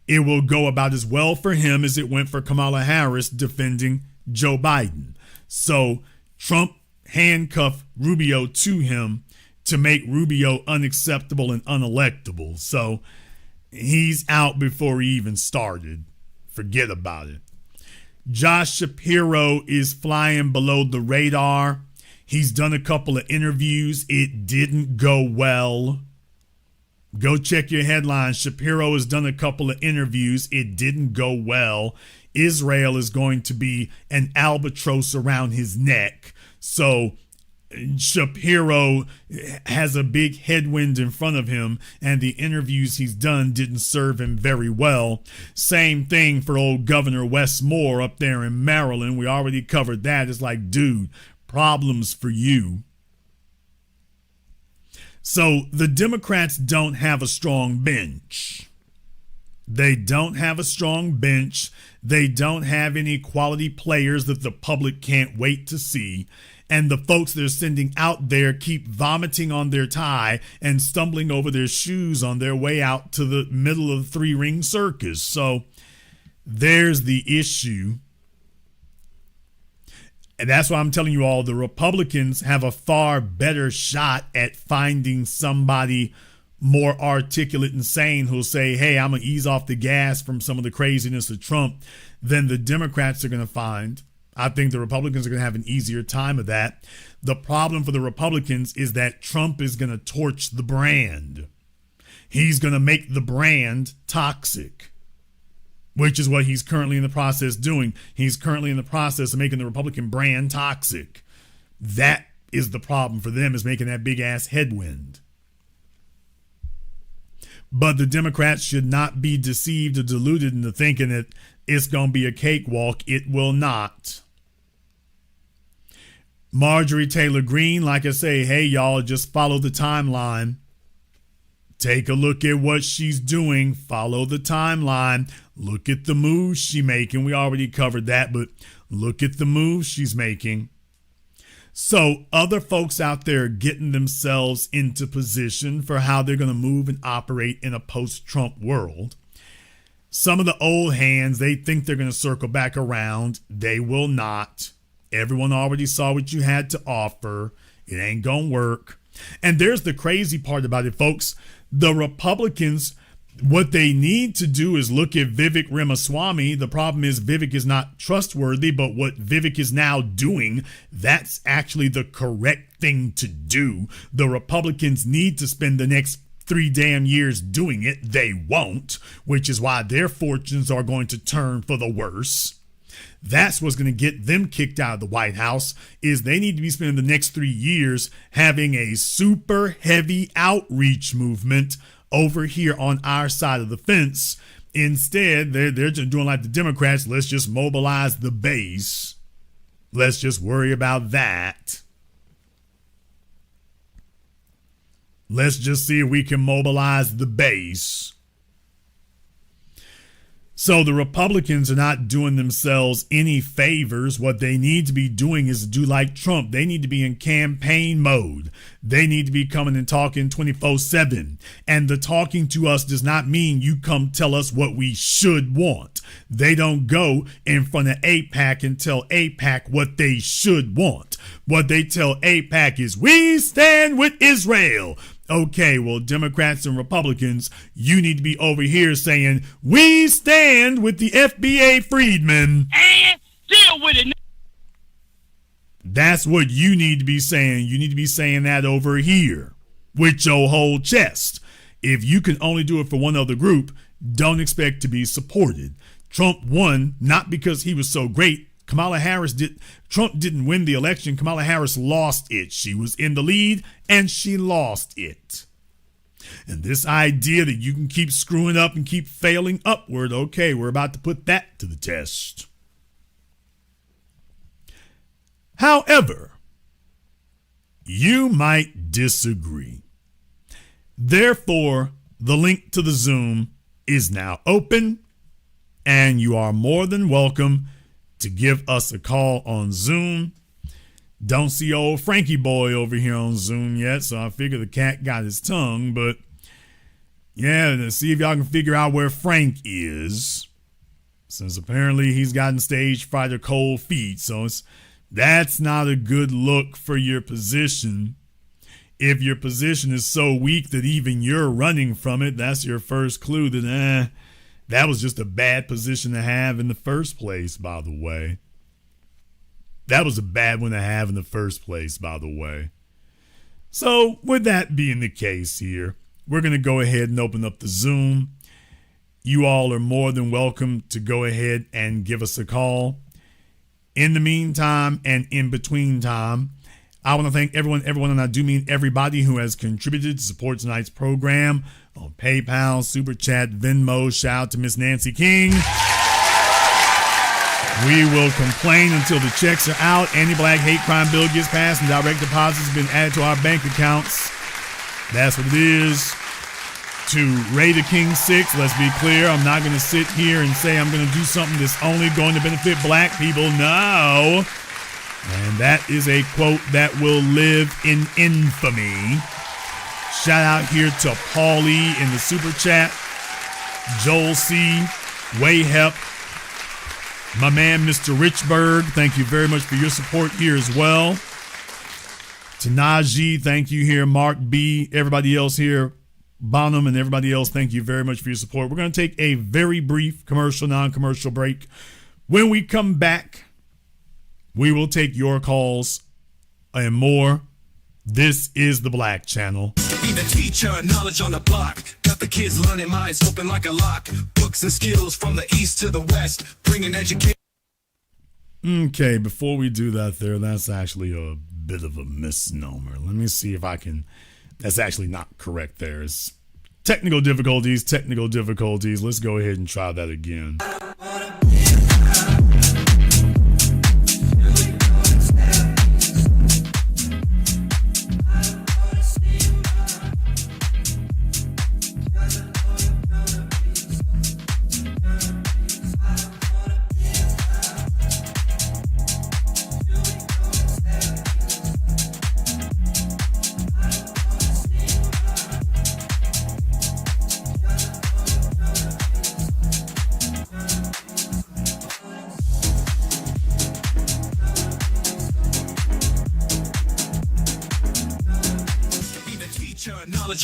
It will go about as well for him as it went for Kamala Harris defending Joe Biden. So Trump handcuffed Rubio to him to make Rubio unacceptable and unelectable. So he's out before he even started. Forget about it. Josh Shapiro is flying below the radar. He's done a couple of interviews. It didn't go well. Go check your headlines. Shapiro has done a couple of interviews. It didn't go well. Israel is going to be an albatross around his neck. So Shapiro has a big headwind in front of him, and the interviews he's done didn't serve him very well. Same thing for old Governor Wes Moore up there in Maryland. We already covered that. It's like, dude, problems for you. So the Democrats don't have a strong bench. They don't have a strong bench. They don't have any quality players that the public can't wait to see. And the folks they're sending out there keep vomiting on their tie and stumbling over their shoes on their way out to the middle of the three-ring circus. So there's the issue. And that's why I'm telling you all, the Republicans have a far better shot at finding somebody more articulate and sane who'll say, hey, I'm going to ease off the gas from some of the craziness of Trump than the Democrats are going to find. I think the Republicans are going to have an easier time of that. The problem for the Republicans is that Trump is going to torch the brand. He's going to make the brand toxic, which is what he's currently in the process doing. He's currently in the process of making the Republican brand toxic. That is the problem for them, is making that big ass headwind. But the Democrats should not be deceived or deluded into thinking that it's going to be a cakewalk. It will not. Marjorie Taylor Greene, like I say, hey, y'all, just follow the timeline. Take a look at what she's doing. Follow the timeline. Look at the moves she's making. We already covered that, but look at the moves she's making. So other folks out there getting themselves into position for how they're going to move and operate in a post-Trump world. Some of the old hands, they think they're going to circle back around. They will not. Everyone already saw what you had to offer. It ain't going to work. And there's the crazy part about it, folks. The Republicans, what they need to do is look at Vivek Ramaswamy. The problem is Vivek is not trustworthy, but what Vivek is now doing, that's actually the correct thing to do. The Republicans need to spend the next 3 damn years doing it. They won't, which is why their fortunes are going to turn for the worse. That's what's going to get them kicked out of the White House, is they need to be spending the next 3 years having a super heavy outreach movement over here on our side of the fence. Instead, they're just doing like the Democrats. Let's just mobilize the base. Let's just worry about that. Let's just see if we can mobilize the base. So the Republicans are not doing themselves any favors. What they need to be doing is do like Trump. They need to be in campaign mode. They need to be coming and talking 24/7. And the talking to us does not mean you come tell us what we should want. They don't go in front of AIPAC and tell AIPAC what they should want. What they tell AIPAC is, we stand with Israel. Okay, well, Democrats and Republicans, you need to be over here saying, we stand with the FBA freedmen. And deal with it. That's what you need to be saying. You need to be saying that over here with your whole chest. If you can only do it for one other group, don't expect to be supported. Trump won not because he was so great. Trump didn't win the election. Kamala Harris lost it. She was in the lead and she lost it. And this idea that you can keep screwing up and keep failing upward, okay, we're about to put that to the test. However, you might disagree. Therefore, the link to the Zoom is now open, and you are more than welcome to give us a call on Zoom. Don't see old Frankie boy over here on Zoom yet, so I figure the cat got his tongue, but yeah, let's see if y'all can figure out where Frank is, since apparently he's gotten stage fright or cold feet, so that's not a good look for your position. If your position is so weak that even you're running from it, that's your first clue that that was just a bad position to have in the first place, by the way. That was a bad one to have in the first place, by the way. So, with that being the case here, we're going to go ahead and open up the Zoom. You all are more than welcome to go ahead and give us a call. In the meantime and in between time, I want to thank everyone, and I do mean everybody who has contributed to support tonight's program on PayPal, Super Chat, Venmo. Shout out to Miss Nancy King. We will complain until the checks are out. Anti-black hate crime bill gets passed and direct deposits have been added to our bank accounts. That's what it is. To Ray the King 6, let's be clear, I'm not going to sit here and say I'm going to do something that's only going to benefit black people. No. And that is a quote that will live in infamy. Shout out here to Paulie in the super chat, Joel C, Wayhep, my man Mr. Richburg, thank you very much for your support here as well. To Najee, thank you here, Mark B, everybody else here, Bonham and everybody else, thank you very much for your support. We're going to take a very brief non-commercial break. When we come back, we will take your calls and more. This is the Black Channel. Be the teacher, knowledge on the block. Got the kids learning, minds open like a lock. Books and skills from the east to the west, bringing education. Okay, before we do that that's actually a bit of a misnomer. Let me see if I can. That's actually not correct there. It's technical difficulties. Let's go ahead and try that again.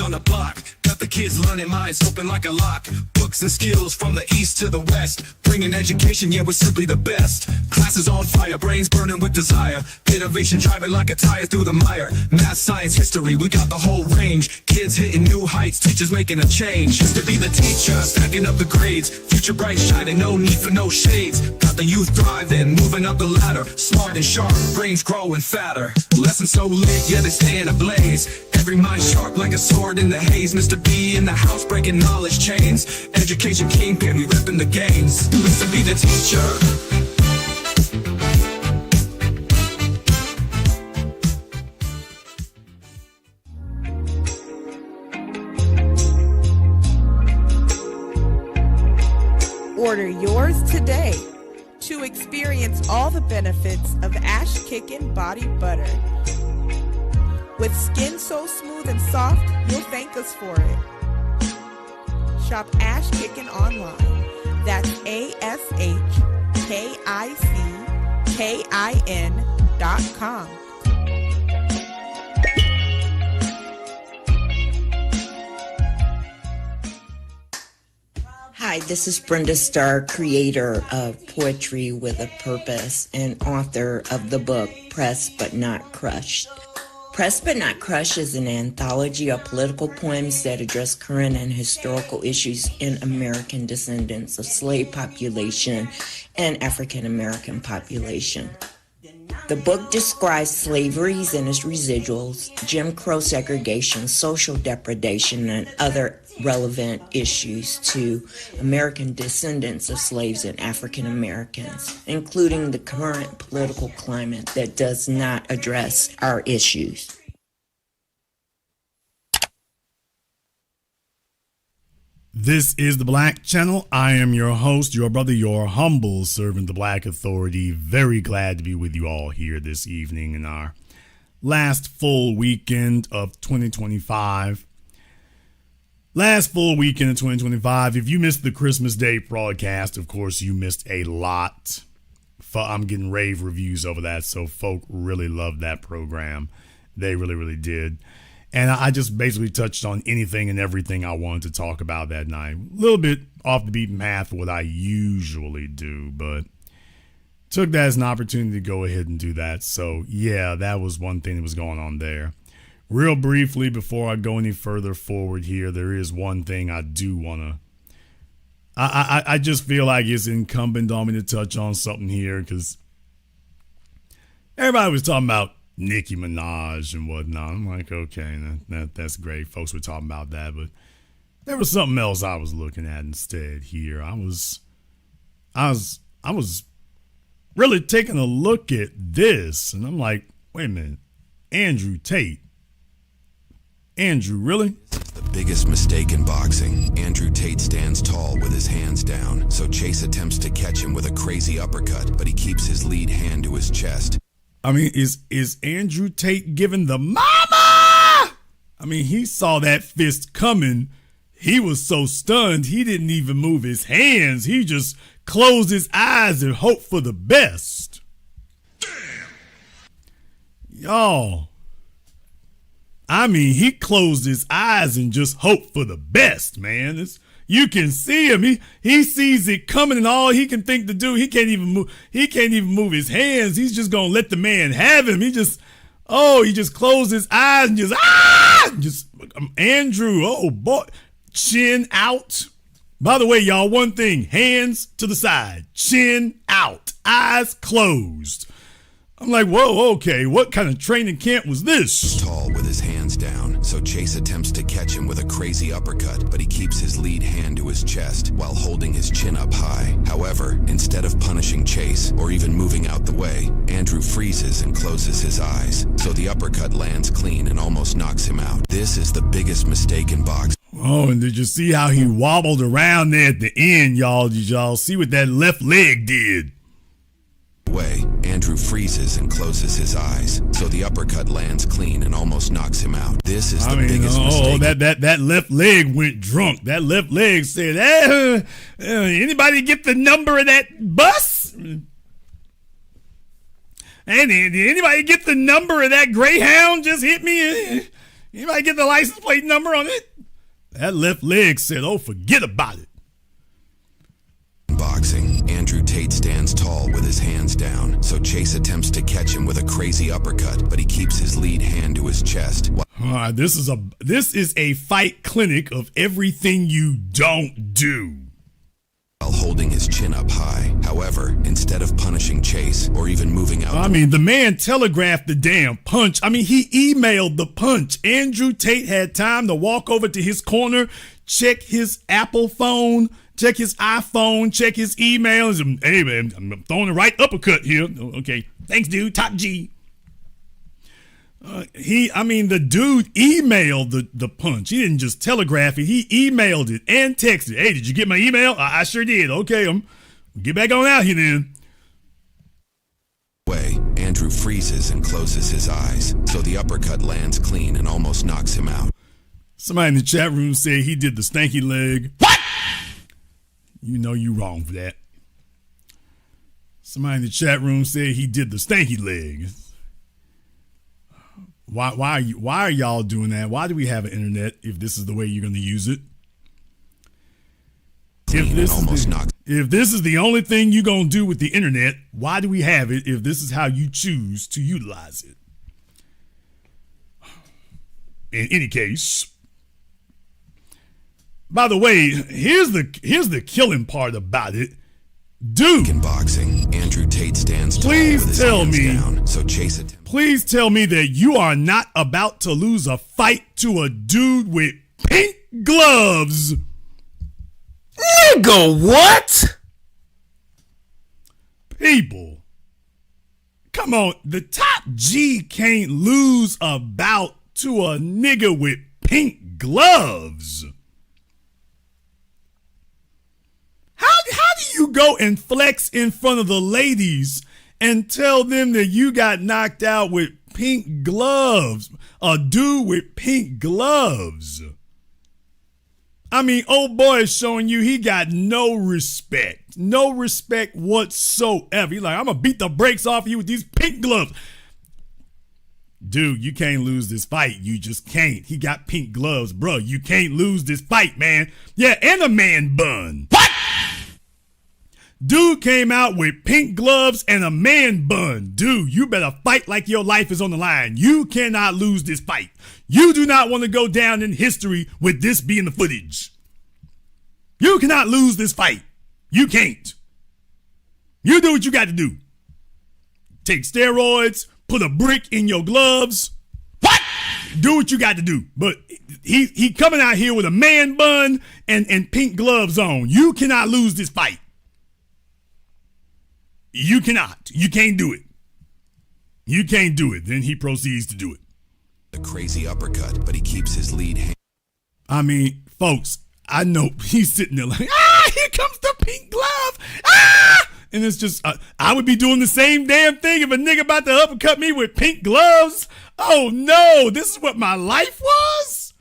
On the block, got the kids learning, minds open like a lock. Books and skills from the east to the west, bringing education, yeah, we're simply the best. Classes on fire, brains burning with desire. Innovation driving like a tire through the mire. Math, science, history, we got the whole range. Kids hitting new heights, teachers making a change. Just to be the teacher, stacking up the grades. Future bright shining, no need for no shades. Got the youth thriving, moving up the ladder. Smart and sharp, brains growing fatter. Lessons so lit, yeah, they stay in a blaze. Every mind sharp like a sword in the haze. Mr. B in the house breaking knowledge chains. Education kingpin, we ripping the games. Mr. B the teacher. Order yours today to experience all the benefits of Ash Kickin' Body Butter. With skin so smooth and soft, you'll thank us for it. Shop Ash Kickin' online. That's ASHKICKIN.com. Hi, this is Brenda Starr, creator of Poetry with a Purpose and author of the book Pressed But Not Crushed. Pressed But Not Crushed is an anthology of political poems that address current and historical issues in American descendants of slave population and African American population. The book describes slaveries and its residuals, Jim Crow segregation, social depredation, and other relevant issues to American descendants of slaves and African Americans, including the current political climate that does not address our issues. This is the Black Channel. I am your host, your brother, your humble servant, the Black Authority. Very glad to be with you all here this evening in our last full weekend of 2025. Last full weekend of 2025. If you missed the Christmas Day broadcast, of course, you missed a lot. I'm getting rave reviews over that, so folk really loved that program. They really, really did. And I just basically touched on anything and everything I wanted to talk about that night. A little bit off the beaten path for what I usually do, but took that as an opportunity to go ahead and do that. So, yeah, that was one thing that was going on there. Real briefly, before I go any further forward here, there is one thing I do want to... I just feel like it's incumbent on me to touch on something here because everybody was talking about Nicki Minaj and whatnot. I'm like, okay, that's great. Folks were talking about that, but there was something else I was looking at instead here. I was really taking a look at this, and I'm like, wait a minute, Andrew Tate. Andrew, really? The biggest mistake in boxing. Andrew Tate stands tall with his hands down, so Chase attempts to catch him with a crazy uppercut, but he keeps his lead hand to his chest. I mean, is Andrew Tate giving the mama? I mean, he saw that fist coming. He was so stunned, he didn't even move his hands. He just closed his eyes and hoped for the best. Y'all. I mean, he closed his eyes and just hoped for the best, man. You can see him. He sees it coming, and all he can think to do, he can't even move his hands. He's just gonna let the man have him. He just closed his eyes and just Andrew, oh boy, chin out. By the way, y'all, one thing, hands to the side, chin out, eyes closed. I'm like, whoa, okay, what kind of training camp was this? Tall with his hands down, so Chase attempts to catch him with a crazy uppercut, but he keeps his lead hand to his chest while holding his chin up high. However, instead of punishing Chase or even moving out the way, Andrew freezes and closes his eyes, so the uppercut lands clean and almost knocks him out. This is the biggest mistake in boxing. Oh, and did you see how he wobbled around there at the end, y'all? Did y'all see what that left leg did? Way, Andrew freezes and closes his eyes, so the uppercut lands clean and almost knocks him out. This is the biggest mistake. That left leg went drunk. That left leg said, hey, anybody get the number of that bus? And did anybody get the number of that Greyhound just hit me? Anybody get the license plate number on it? That left leg said, oh, forget about it. Boxing, Andrew Tate stands tall with his hands down, so Chase attempts to catch him with a crazy uppercut, but he keeps his lead hand to his chest. This is a fight clinic of everything you don't do. While holding his chin up high. However, instead of punishing Chase or even moving out... the man telegraphed the damn punch. He emailed the punch. Andrew Tate had time to walk over to his corner, check his Apple phone, check his iPhone, check his emails. And, hey, man, I'm throwing the right uppercut here. Okay, thanks, dude. Top G. The dude emailed the punch. He didn't just telegraph it. He emailed it and texted. Hey, did you get my email? I sure did. Okay, get back on out here then. Andrew freezes and closes his eyes, so the uppercut lands clean and almost knocks him out. Somebody in the chat room said he did the stanky leg. What? You know you wrong for that. Somebody in the chat room said he did the stanky leg. Why are y'all doing that? Why do we have an internet if this is the way you're going to use it? If this is the only thing you're going to do with the internet, why do we have it if this is how you choose to utilize it? In any case, by the way, here's the killing part about it. Dude, in boxing, Andrew Tate stands tall please with his tell hands me, down, so chase it. Please tell me that you are not about to lose a fight to a dude with pink gloves. Nigga, what? People, come on, the top G can't lose a bout to a nigga with pink gloves. How do you go and flex in front of the ladies and tell them that you got knocked out with pink gloves? A dude with pink gloves. Old boy is showing you he got no respect. No respect whatsoever. He's like, I'm going to beat the brakes off you with these pink gloves. Dude, you can't lose this fight. You just can't. He got pink gloves, bro. You can't lose this fight, man. Yeah, and a man bun. What? Dude came out with pink gloves and a man bun. Dude, you better fight like your life is on the line. You cannot lose this fight. You do not want to go down in history with this being the footage. You cannot lose this fight. You can't. You do what you got to do. Take steroids, put a brick in your gloves. What? Do what you got to do. But he coming out here with a man bun and pink gloves on. You cannot lose this fight. You cannot. You can't do it. You can't do it. Then he proceeds to do it. A crazy uppercut, but he keeps his lead. Folks, I know he's sitting there like, here comes the pink glove. And it's just, I would be doing the same damn thing if a nigga about to uppercut me with pink gloves. Oh no, this is what my life was?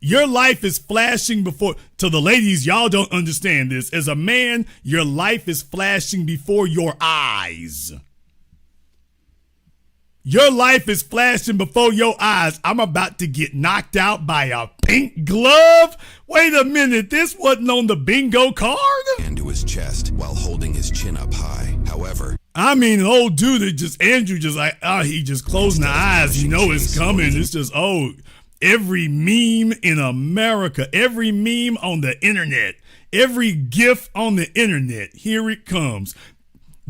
Your life is flashing before, to the ladies, y'all don't understand this. As a man, your life is flashing before your eyes. Your life is flashing before your eyes. I'm about to get knocked out by a pink glove? Wait a minute, this wasn't on the bingo card? Into his chest while holding his chin up high. However, an old dude that Andrew he just closing the eyes. You know it's coming. It's just, every meme in America, every meme on the internet, every GIF on the internet, here it comes.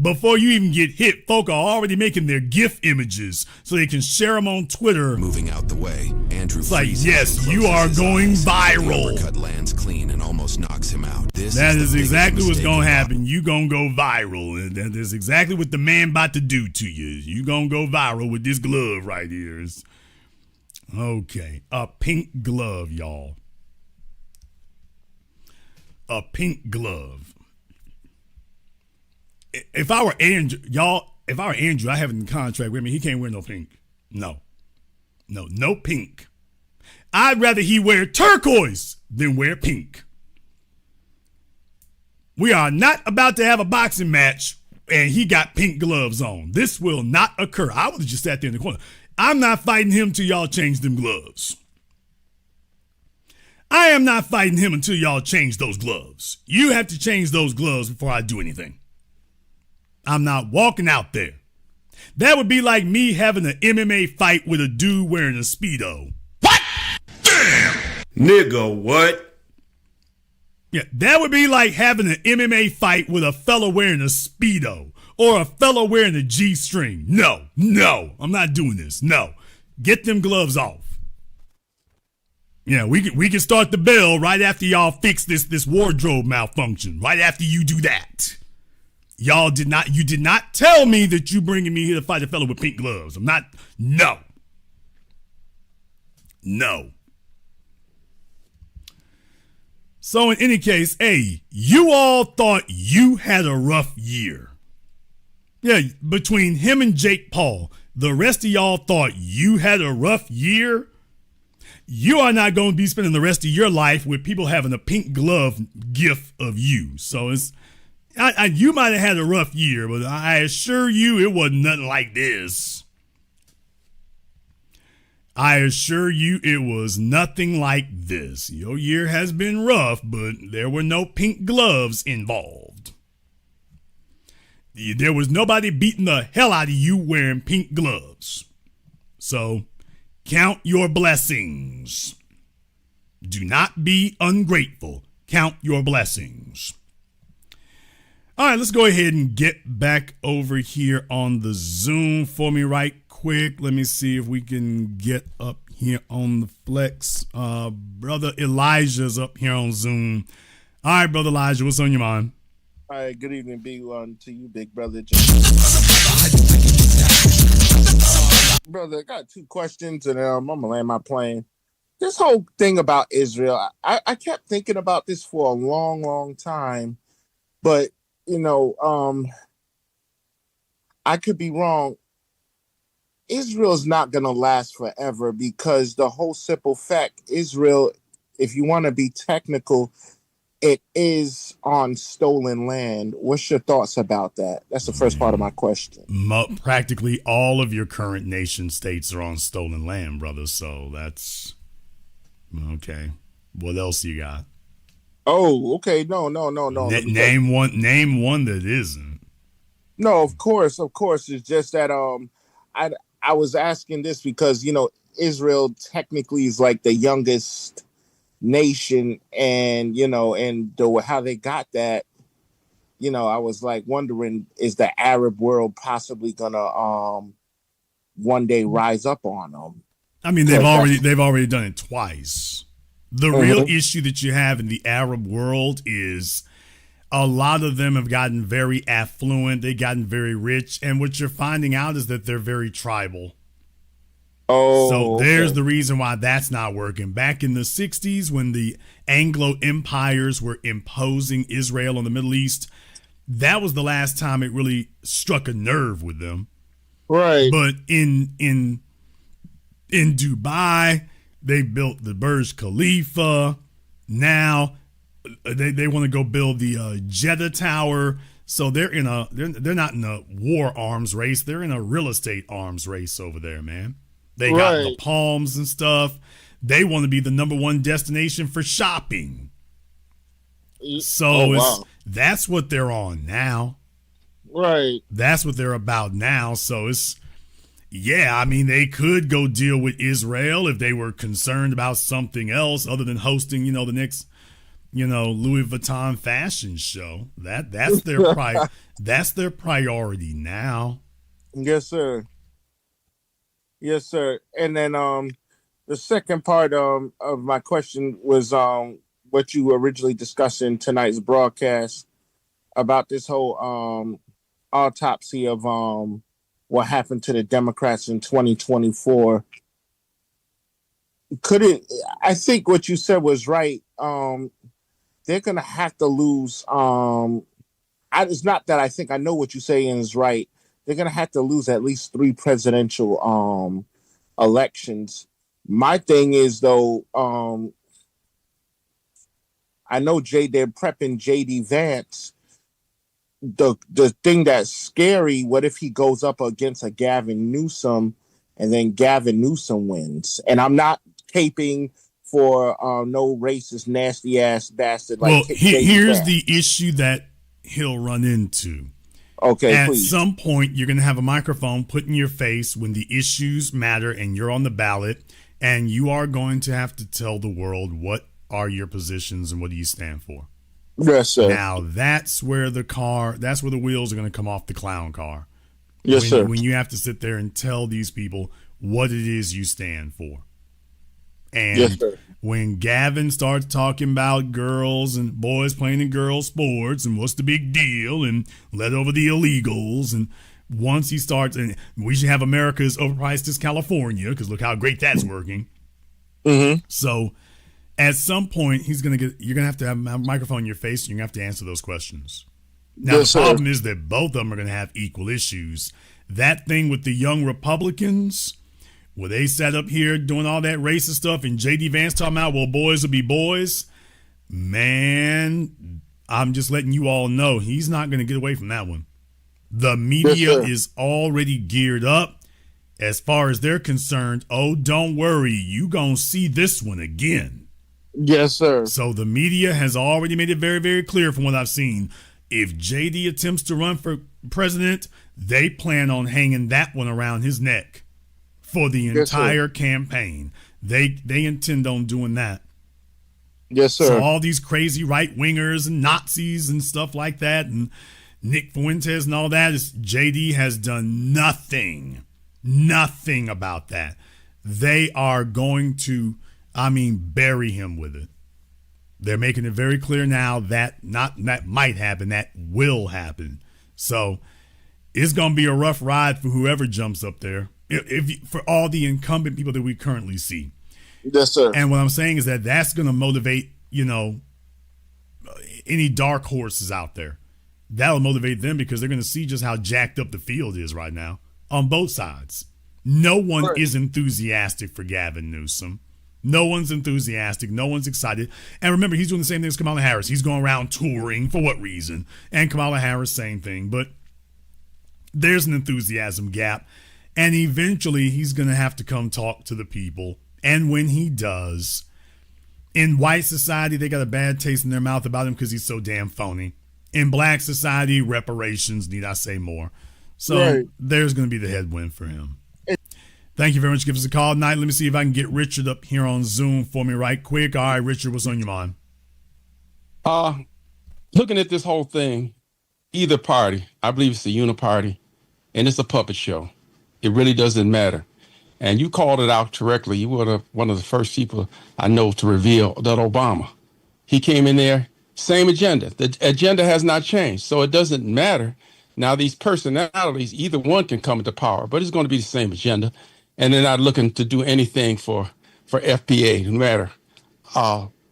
Before you even get hit, folk are already making their GIF images so they can share them on Twitter. Moving out the way, Andrew it's like, yes, you are going viral. The uppercut lands clean and almost knocks him out. That is exactly what's going to happen. You going to go viral. And that is exactly what the man about to do to you. You going to go viral with this glove right here. Okay, a pink glove, y'all. A pink glove. If I were Andrew, I have it in contract with me. He can't wear no pink. No pink. I'd rather he wear turquoise than wear pink. We are not about to have a boxing match and he got pink gloves on. This will not occur. I would have just sat there in the corner. I'm not fighting him till y'all change them gloves. I am not fighting him until y'all change those gloves. You have to change those gloves before I do anything. I'm not walking out there. That would be like me having an MMA fight with a dude wearing a Speedo. What? Damn! Nigga, what? Yeah, that would be like having an MMA fight with a fella wearing a Speedo. Or a fellow wearing a G-string. No, I'm not doing this. No, get them gloves off. Yeah, we can start the bell right after y'all fix this wardrobe malfunction. Right after you do that. You did not tell me that you bringing me here to fight a fellow with pink gloves. No. So in any case, hey, you all thought you had a rough year. Yeah, between him and Jake Paul, the rest of y'all thought you had a rough year. You are not going to be spending the rest of your life with people having a pink glove gift of you. So you might have had a rough year, but I assure you it wasn't nothing like this. I assure you it was nothing like this. Your year has been rough, but there were no pink gloves involved. There was nobody beating the hell out of you wearing pink gloves. So count your blessings. Do not be ungrateful. Count your blessings. All right, let's go ahead and get back over here on the Zoom for me right quick. Let me see if we can get up here on the Flex. Brother Elijah's up here on Zoom. All right, Brother Elijah, what's on your mind? All right, good evening, big one to you, big brother. Brother, I got two questions, and I'm gonna land my plane. This whole thing about Israel, I kept thinking about this for a long, long time, but I could be wrong. Israel's not gonna last forever because the whole simple fact, Israel, if you want to be technical, it is on stolen land. What's your thoughts about that? That's the first part of my question. Practically all of your current nation states are on stolen land, brother. So that's okay. What else you got? Oh, okay. No. Name one that isn't. No, of course. It's just that I was asking this because Israel technically is like the youngest nation, and how they got that, I was like wondering, is the Arab world possibly gonna one day rise up on them? I mean, they've already done it twice. The real issue that you have in the Arab world is a lot of them have gotten very affluent, they've gotten very rich, and what you're finding out is that they're very tribal. So there's the reason why that's not working. Back in the 60s, when the Anglo empires were imposing Israel on the Middle East, that was the last time it really struck a nerve with them. Right. But in Dubai, they built the Burj Khalifa. Now they want to go build the Jeddah Tower. So they're not in a war arms race. They're in a real estate arms race over there, man. They got the palms and stuff. They want to be the number one destination for shopping. So that's what they're on now. Right. That's what they're about now. So they could go deal with Israel if they were concerned about something else other than hosting, the next, Louis Vuitton fashion show. That's their that's their priority now. Yes, sir. Yes, sir. And then the second part of my question was what you originally discussed in tonight's broadcast about this whole autopsy of what happened to the Democrats in 2024. I think what you said was right. They're going to have to lose. It's not that I think I know what you're saying is right. They're going to have to lose at least 3 presidential elections. My thing is, though, I know they're prepping J.D. Vance. The thing that's scary, what if he goes up against a Gavin Newsom and then Gavin Newsom wins? And I'm not caping for no racist, nasty-ass bastard like here's the issue that he'll run into. Okay, At please. some point, you're going to have a microphone put in your face when the issues matter and you're on the ballot, and you are going to have to tell the world what are your positions and what do you stand for. Yes, sir. Now, that's where the wheels are going to come off the clown car. Yes, sir. When you have to sit there and tell these people what it is you stand for. And Yes, sir. when Gavin starts talking about girls and boys playing in girls' sports and what's the big deal and let over the illegals, and once he starts, and we should have America's overpriced as California because look how great that's working. Mm-hmm. So at some point, you're going to have a microphone in your face and you're going to have to answer those questions. Now, Yes, the sir. problem is that both of them are going to have equal issues. That thing with the young Republicans, where they sat up here doing all that racist stuff and J.D. Vance talking about, well, boys will be boys. Man, I'm just letting you all know he's not going to get away from that one. The media is already geared up as far as they're concerned. Oh, don't worry. You going to see this one again. Yes, sir. So the media has already made it very, very clear from what I've seen. If JD attempts to run for president, they plan on hanging that one around his neck for the entire campaign. They intend on doing that. Yes, sir. So all these crazy right wingers and Nazis and stuff like that, and Nick Fuentes and all that, JD has done nothing about that. They are going to, bury him with it. They're making it very clear now that that might happen, that will happen. So it's going to be a rough ride for whoever jumps up there, for all the incumbent people that we currently see. Yes, sir. And what I'm saying is that that's going to motivate, any dark horses out there. That'll motivate them because they're going to see just how jacked up the field is right now on both sides. No one is enthusiastic for Gavin Newsom. No one's enthusiastic. No one's excited. And remember, he's doing the same thing as Kamala Harris. He's going around touring. For what reason? And Kamala Harris, same thing. But there's an enthusiasm gap. And eventually, he's going to have to come talk to the people. And when he does, in white society, they got a bad taste in their mouth about him because he's so damn phony. In black society, reparations, need I say more. So there's going to be the headwind for him. Thank you very much. Give us a call tonight. Let me see if I can get Richard up here on Zoom for me right quick. All right, Richard, what's on your mind? Looking at this whole thing, either party, I believe it's a uniparty, and it's a puppet show. It really doesn't matter. And you called it out correctly. You were one of the first people I know to reveal that Obama. He came in there, same agenda. The agenda has not changed, so it doesn't matter. Now, these personalities, either one can come into power, but it's going to be the same agenda. And they're not looking to do anything for FPA, no matter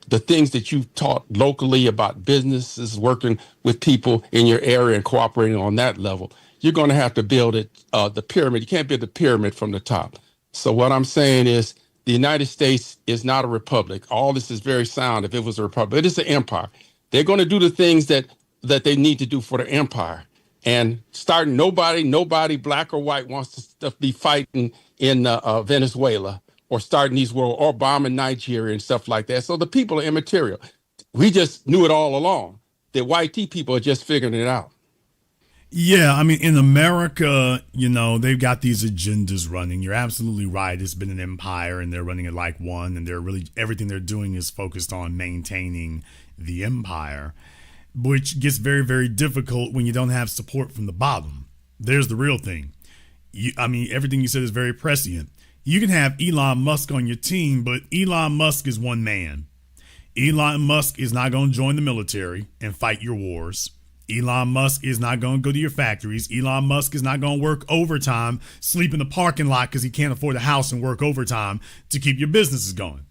the things that you've taught locally about businesses, working with people in your area and cooperating on that level. You're going to have to build it, the pyramid. You can't build the pyramid from the top. So what I'm saying is the United States is not a republic. All this is very sound if it was a republic. It is an empire. They're going to do the things that they need to do for the empire. And starting nobody, black or white, wants to be fighting in Venezuela or starting these wars or bombing Nigeria and stuff like that. So the people are immaterial. We just knew it all along. The white people are just figuring it out. Yeah, in America, they've got these agendas running. You're absolutely right. It's been an empire and they're running it like one. And they're really, everything they're doing is focused on maintaining the empire, which gets very, very difficult when you don't have support from the bottom. There's the real thing. Everything you said is very prescient. You can have Elon Musk on your team, but Elon Musk is one man. Elon Musk is not going to join the military and fight your wars. Elon Musk is not going to go to your factories. Elon Musk is not going to work overtime, sleep in the parking lot because he can't afford a house and work overtime to keep your businesses going.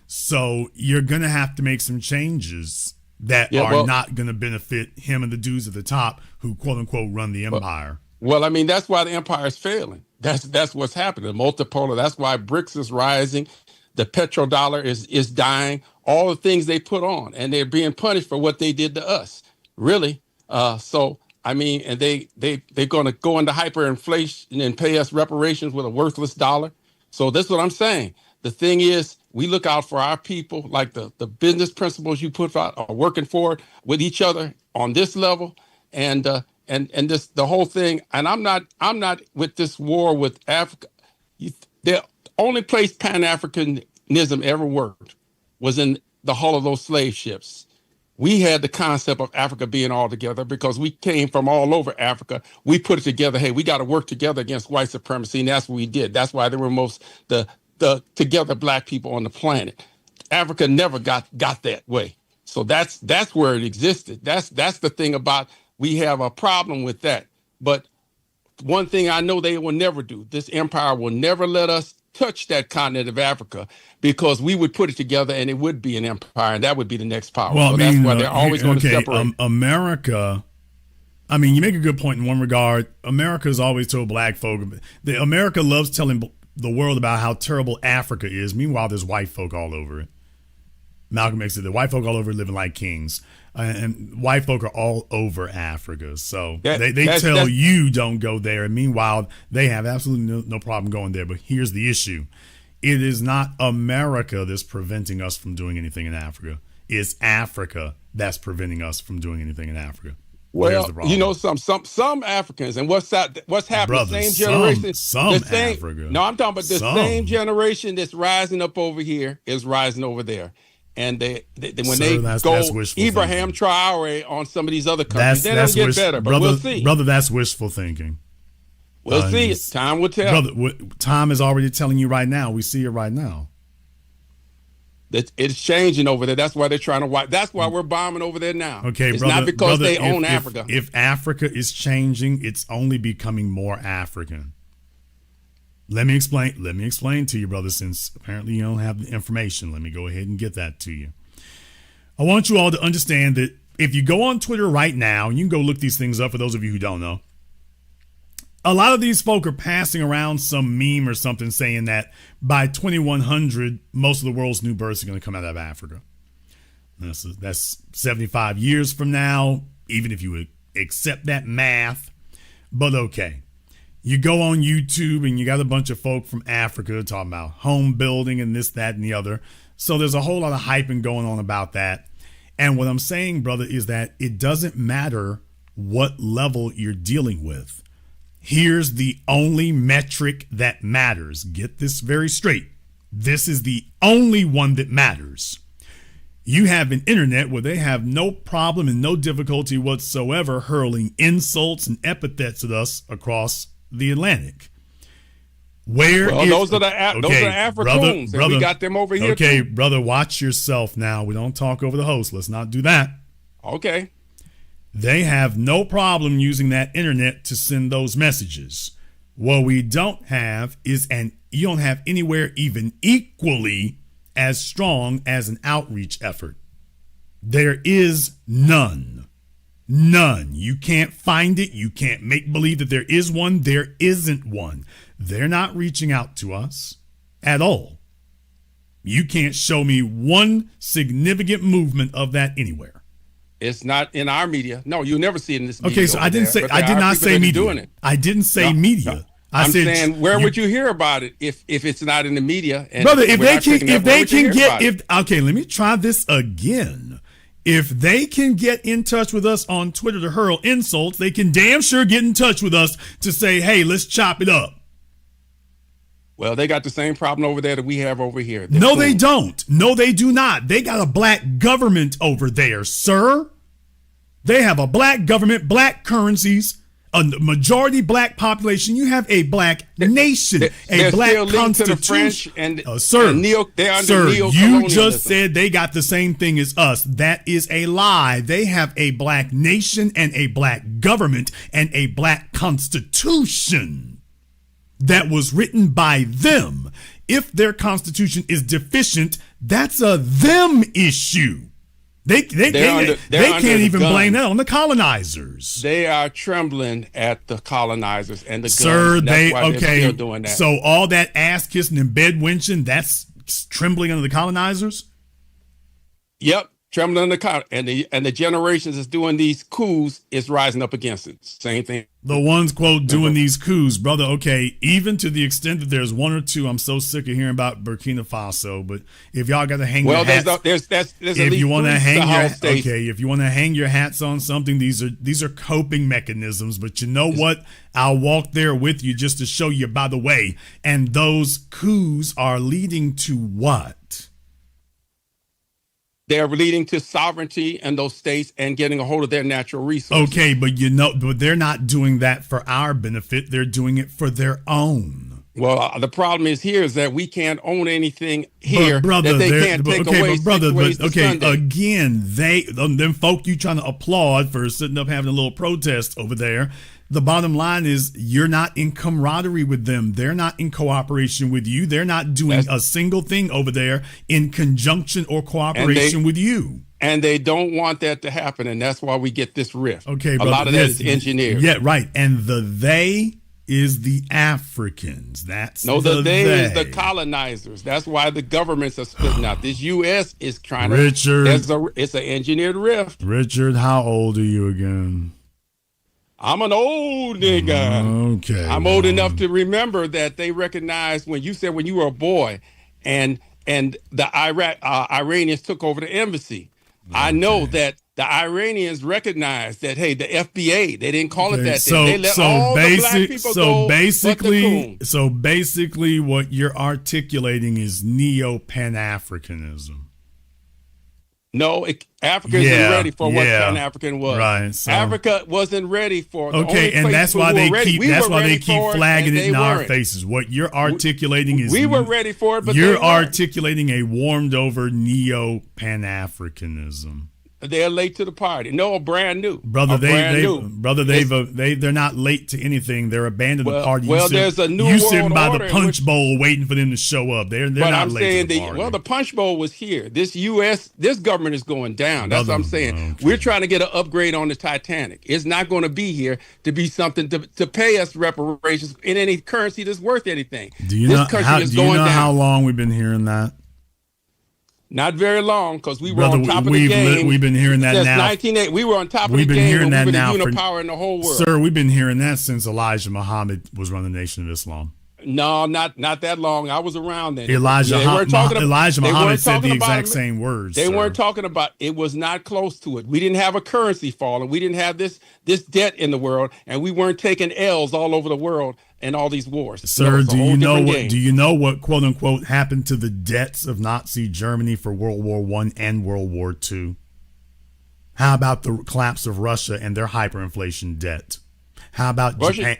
So you're going to have to make some changes that are not going to benefit him and the dudes at the top who, quote unquote, run the empire. That's why the empire is failing. That's what's happening. The multipolar. That's why BRICS is rising. The petrodollar is dying. All the things they put on, and they're being punished for what they did to us. Really. And they're going to go into hyperinflation and pay us reparations with a worthless dollar. So that's what I'm saying. The thing is, we look out for our people, like the business principles you put out are working for it with each other on this level, and this the whole thing. And I'm not with this war with Africa. The only place Pan-Africanism ever worked was in the hull of those slave ships. We had the concept of Africa being all together because we came from all over Africa. We put it together. Hey, we got to work together against white supremacy, and that's what we did. That's why there were the the together black people on the planet. Africa never got that way. So that's where it existed. That's the thing about, we have a problem with that. But one thing I know they will never do, this empire will never let us touch that continent of Africa, because we would put it together and it would be an empire, and that would be the next power. Well, so that's why they're always going to separate. America, I mean, you make a good point in one regard. America's always told black folk, America loves telling the world about how terrible Africa is. Meanwhile, there's white folk all over it. Malcolm X said the white folk all over living like kings, and white folk are all over Africa. So they tell you don't go there, and meanwhile they have absolutely no problem going there. But here's the issue: it is not America that's preventing us from doing anything in Africa. It's Africa that's preventing us from doing anything in Africa. Well, you know, some Africans, and what's happening? Brother, same generation, some Africa. No, I'm talking about the same generation that's rising up over here is rising over there. And that's go Ibrahim Traore on some of these other countries, they don't get better, but we'll see. Brother, that's wishful thinking. We'll see. Time will tell. Brother, time is already telling you right now. We see it right now. It's changing over there. That's why they're trying to wipe. That's why we're bombing over there now. Okay, it's brother, not because they own Africa. If Africa is changing, it's only becoming more African. Let me explain to you, brother, since apparently you don't have the information. Let me go ahead and get that to you. I want you all to understand that if you go on Twitter right now, you can go look these things up for those of you who don't know. A lot of these folk are passing around some meme or something saying that by 2100, most of the world's new births are going to come out of Africa. That's 75 years from now, even if you would accept that math. But okay. You go on YouTube and you got a bunch of folk from Africa talking about home building and this, that, and the other. So there's a whole lot of hyping going on about that. And what I'm saying, brother, is that it doesn't matter what level you're dealing with. Here's the only metric that matters. Get this very straight. This is the only one that matters. You have an internet where they have no problem and no difficulty whatsoever hurling insults and epithets at us across the Atlantic. Those are Africans, and we got them over here. Okay, too. Brother, watch yourself now. We don't talk over the host. Let's not do that. Okay. They have no problem using that internet to send those messages. What we don't have is you don't have anywhere even equally as strong as an outreach effort. There is none. None. You can't find it. You can't make believe that there is one. There isn't one. They're not reaching out to us at all. You can't show me one significant movement of that anywhere. It's not in our media. No, you'll never see it in this media. Okay, so I did not say media. Doing it. I didn't say media. No. I'm saying, where would you hear about it if it's not in the media? And brother, let me try this again. If they can get in touch with us on Twitter to hurl insults, they can damn sure get in touch with us to say, hey, let's chop it up. Well, they got the same problem over there that we have over here. No, they don't. No, they do not. They got a black government over there, sir. They have a black government, black currencies, a majority black population. You have a black nation, a black constitution. Sir, you just said they got the same thing as us. That is a lie. They have a black nation and a black government and a black constitution that was written by them. If their constitution is deficient, that's a them issue. They can't even blame that on the colonizers. They are trembling at the colonizers and the guns. Sir, they're still doing that. So all that ass kissing and bed winching, that's trembling under the colonizers? Yep, trembling under the and the generations that's doing these coups is rising up against it. Same thing. The ones, quote, doing these coups, brother, okay, even to the extent that there's one or two, I'm so sick of hearing about Burkina Faso, but if y'all got to hang your hats, if you want to hang your hats on something, these are coping mechanisms, but you know what? I'll walk there with you just to show you, by the way, and those coups are leading to what? They're leading to sovereignty in those states and getting a hold of their natural resources. Okay, but they're not doing that for our benefit. They're doing it for their own. Well, the problem is here is that we can't own anything here brother, that they can't take away. Again, them folk you trying to applaud for sitting up having a little protest over there. The bottom line is you're not in camaraderie with them. They're not in cooperation with you. They're not doing a single thing over there in conjunction or cooperation with you. And they don't want that to happen, and that's why we get this rift. Okay, a lot of that is engineered. Yeah, right. And the they is the Africans. That's the they is the colonizers. That's why the governments are splitting out. This U.S. is trying to. It's an engineered rift. Richard, how old are you again? I'm an old nigga. Okay. I'm old enough to remember that they recognized when you said when you were a boy, and the Iranians took over the embassy. Okay. I know that the Iranians recognized that, hey, the FBA, they didn't call it that. They let all the black people go. So basically what you're articulating is neo-Pan-Africanism. No, Africa isn't ready for what Pan-African was. Right. So. Africa wasn't ready for it. And that's why they keep flagging it in our faces. What you're articulating is we were ready for it, but you're articulating a warmed over neo-Pan-Africanism. They're late to the party. No, brand new, brother. They're not late to anything. They're abandoned the party. There's a new you world sitting by order the punch bowl waiting for them to show up. They're not late to the party. The punch bowl was here. This government is going down. That's what I'm saying. Okay. We're trying to get an upgrade on the Titanic. It's not going to be here to be something to pay us reparations in any currency that's worth anything. Do you know how long we've been hearing that? Not very long, because we were on top of the game. We've been hearing that since now. 1980. We were on top of the game. We've been hearing that now. Unipower in the whole world. Sir, we've been hearing that since Elijah Muhammad was running the Nation of Islam. No, not that long. I was around then. Elijah Muhammad said the exact same words. They weren't talking about it. Was not close to it. We didn't have a currency fall, and we didn't have this debt in the world, and we weren't taking L's all over the world and all these wars. Sir, do you know what quote unquote happened to the debts of Nazi Germany for World War I and World War II? How about the collapse of Russia and their hyperinflation debt? How about Japan?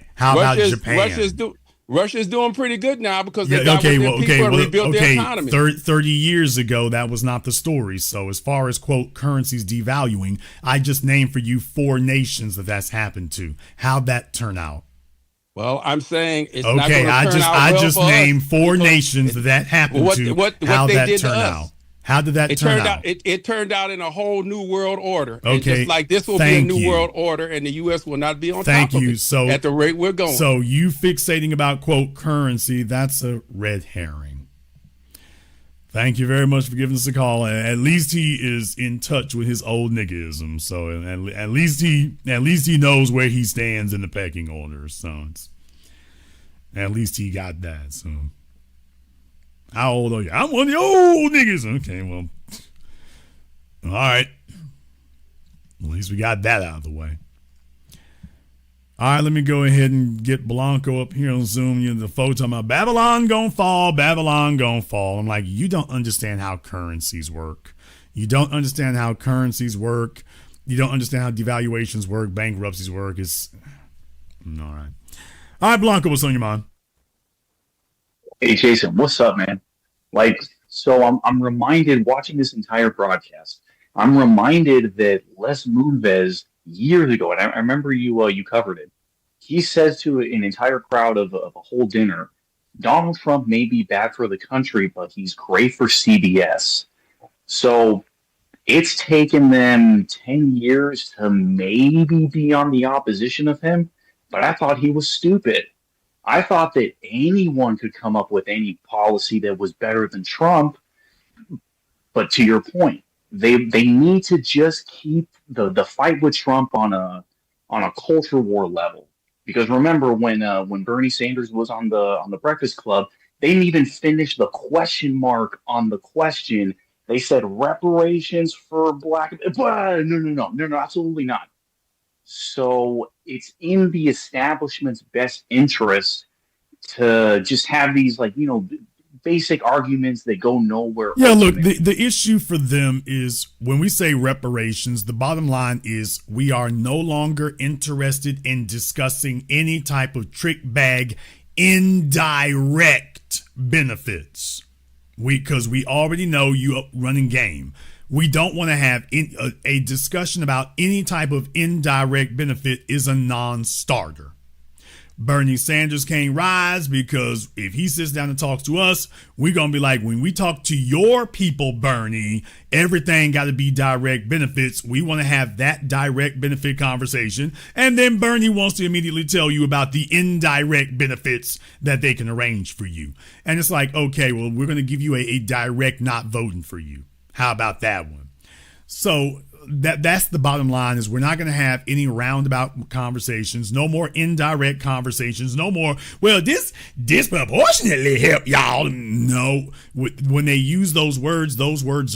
Russia's doing pretty good now because they got their people and rebuilt their economy. 30 years ago, that was not the story. So as far as, quote, currencies devaluing, I just named for you 4 nations that's happened to. How'd that turn out? Well, I'm saying it's not going to turn out well I just named 4 nations that happened to. How'd that turn out? How did that turn out? It turned out in a whole new world order. Okay, and just like this will be a new world order, and the U.S. will not be on top of it. So at the rate we're going. So you fixating about, quote, currency, that's a red herring. Thank you very much for giving us a call. At least he is in touch with his old niggism. So at least he knows where he stands in the pecking order. So at least he got that. So. How old are you? I'm one of the old niggas. Okay, well. All right. At least we got that out of the way. All right, let me go ahead and get Blanco up here on Zoom. You know, the folks talking about Babylon gonna fall, Babylon gonna fall. I'm like, you don't understand how currencies work. You don't understand how currencies work. You don't understand how devaluations work, bankruptcies work. It's all right. All right, Blanco, what's on your mind? Hey, Jason, what's up, man? I'm reminded, watching this entire broadcast, I'm reminded that Les Moonves years ago, and I remember you covered it, he says to an entire crowd of a whole dinner, Donald Trump may be bad for the country, but he's great for CBS. So it's taken them 10 years to maybe be on the opposition of him, but I thought he was stupid. I thought that anyone could come up with any policy that was better than Trump. But to your point, they need to just keep the fight with Trump on a culture war level. Because remember when Bernie Sanders was on the Breakfast Club, they didn't even finish the question mark on the question. They said reparations for black. No, absolutely not. So it's in the establishment's best interest to just have these basic arguments that go nowhere. Yeah, ultimately. Look, the issue for them is when we say reparations, the bottom line is we are no longer interested in discussing any type of trick bag indirect benefits. Because we already know you are running game. We don't want to have a discussion about any type of indirect benefit is a non-starter. Bernie Sanders can't rise because if he sits down and talks to us, we're going to be like, when we talk to your people, Bernie, everything got to be direct benefits. We want to have that direct benefit conversation. And then Bernie wants to immediately tell you about the indirect benefits that they can arrange for you. And it's like, okay, well, we're going to give you a direct not voting for you. How about that one? So that's the bottom line, is we're not going to have any roundabout conversations, no more indirect conversations, no more, well, this disproportionately help y'all. No, when they use those words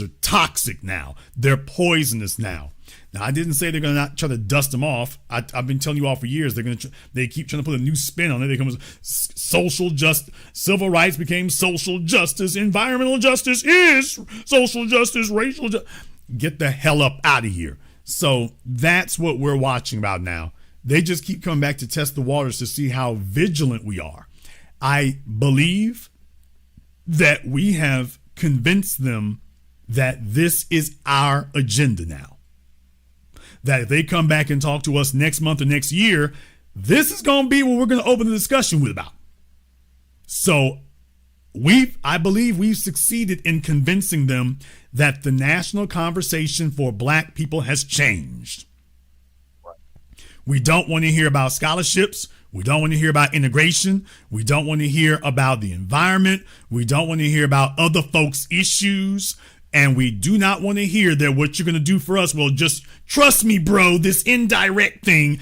are toxic now. They're poisonous now. Now, I didn't say they're going to not try to dust them off. I've been telling you all for years, they keep trying to put a new spin on it. They come with social justice, civil rights became social justice, environmental justice is social justice, racial justice. Get the hell up out of here. So that's what we're watching about now. They just keep coming back to test the waters to see how vigilant we are. I believe that we have convinced them that this is our agenda now. That if they come back and talk to us next month or next year, this is going to be what we're going to open the discussion with about. So I believe we've succeeded in convincing them that the national conversation for black people has changed. We don't want to hear about scholarships. We don't want to hear about integration. We don't want to hear about the environment. We don't want to hear about other folks' issues. And we do not want to hear that what you're going to do for us, well, just trust me, bro, this indirect thing,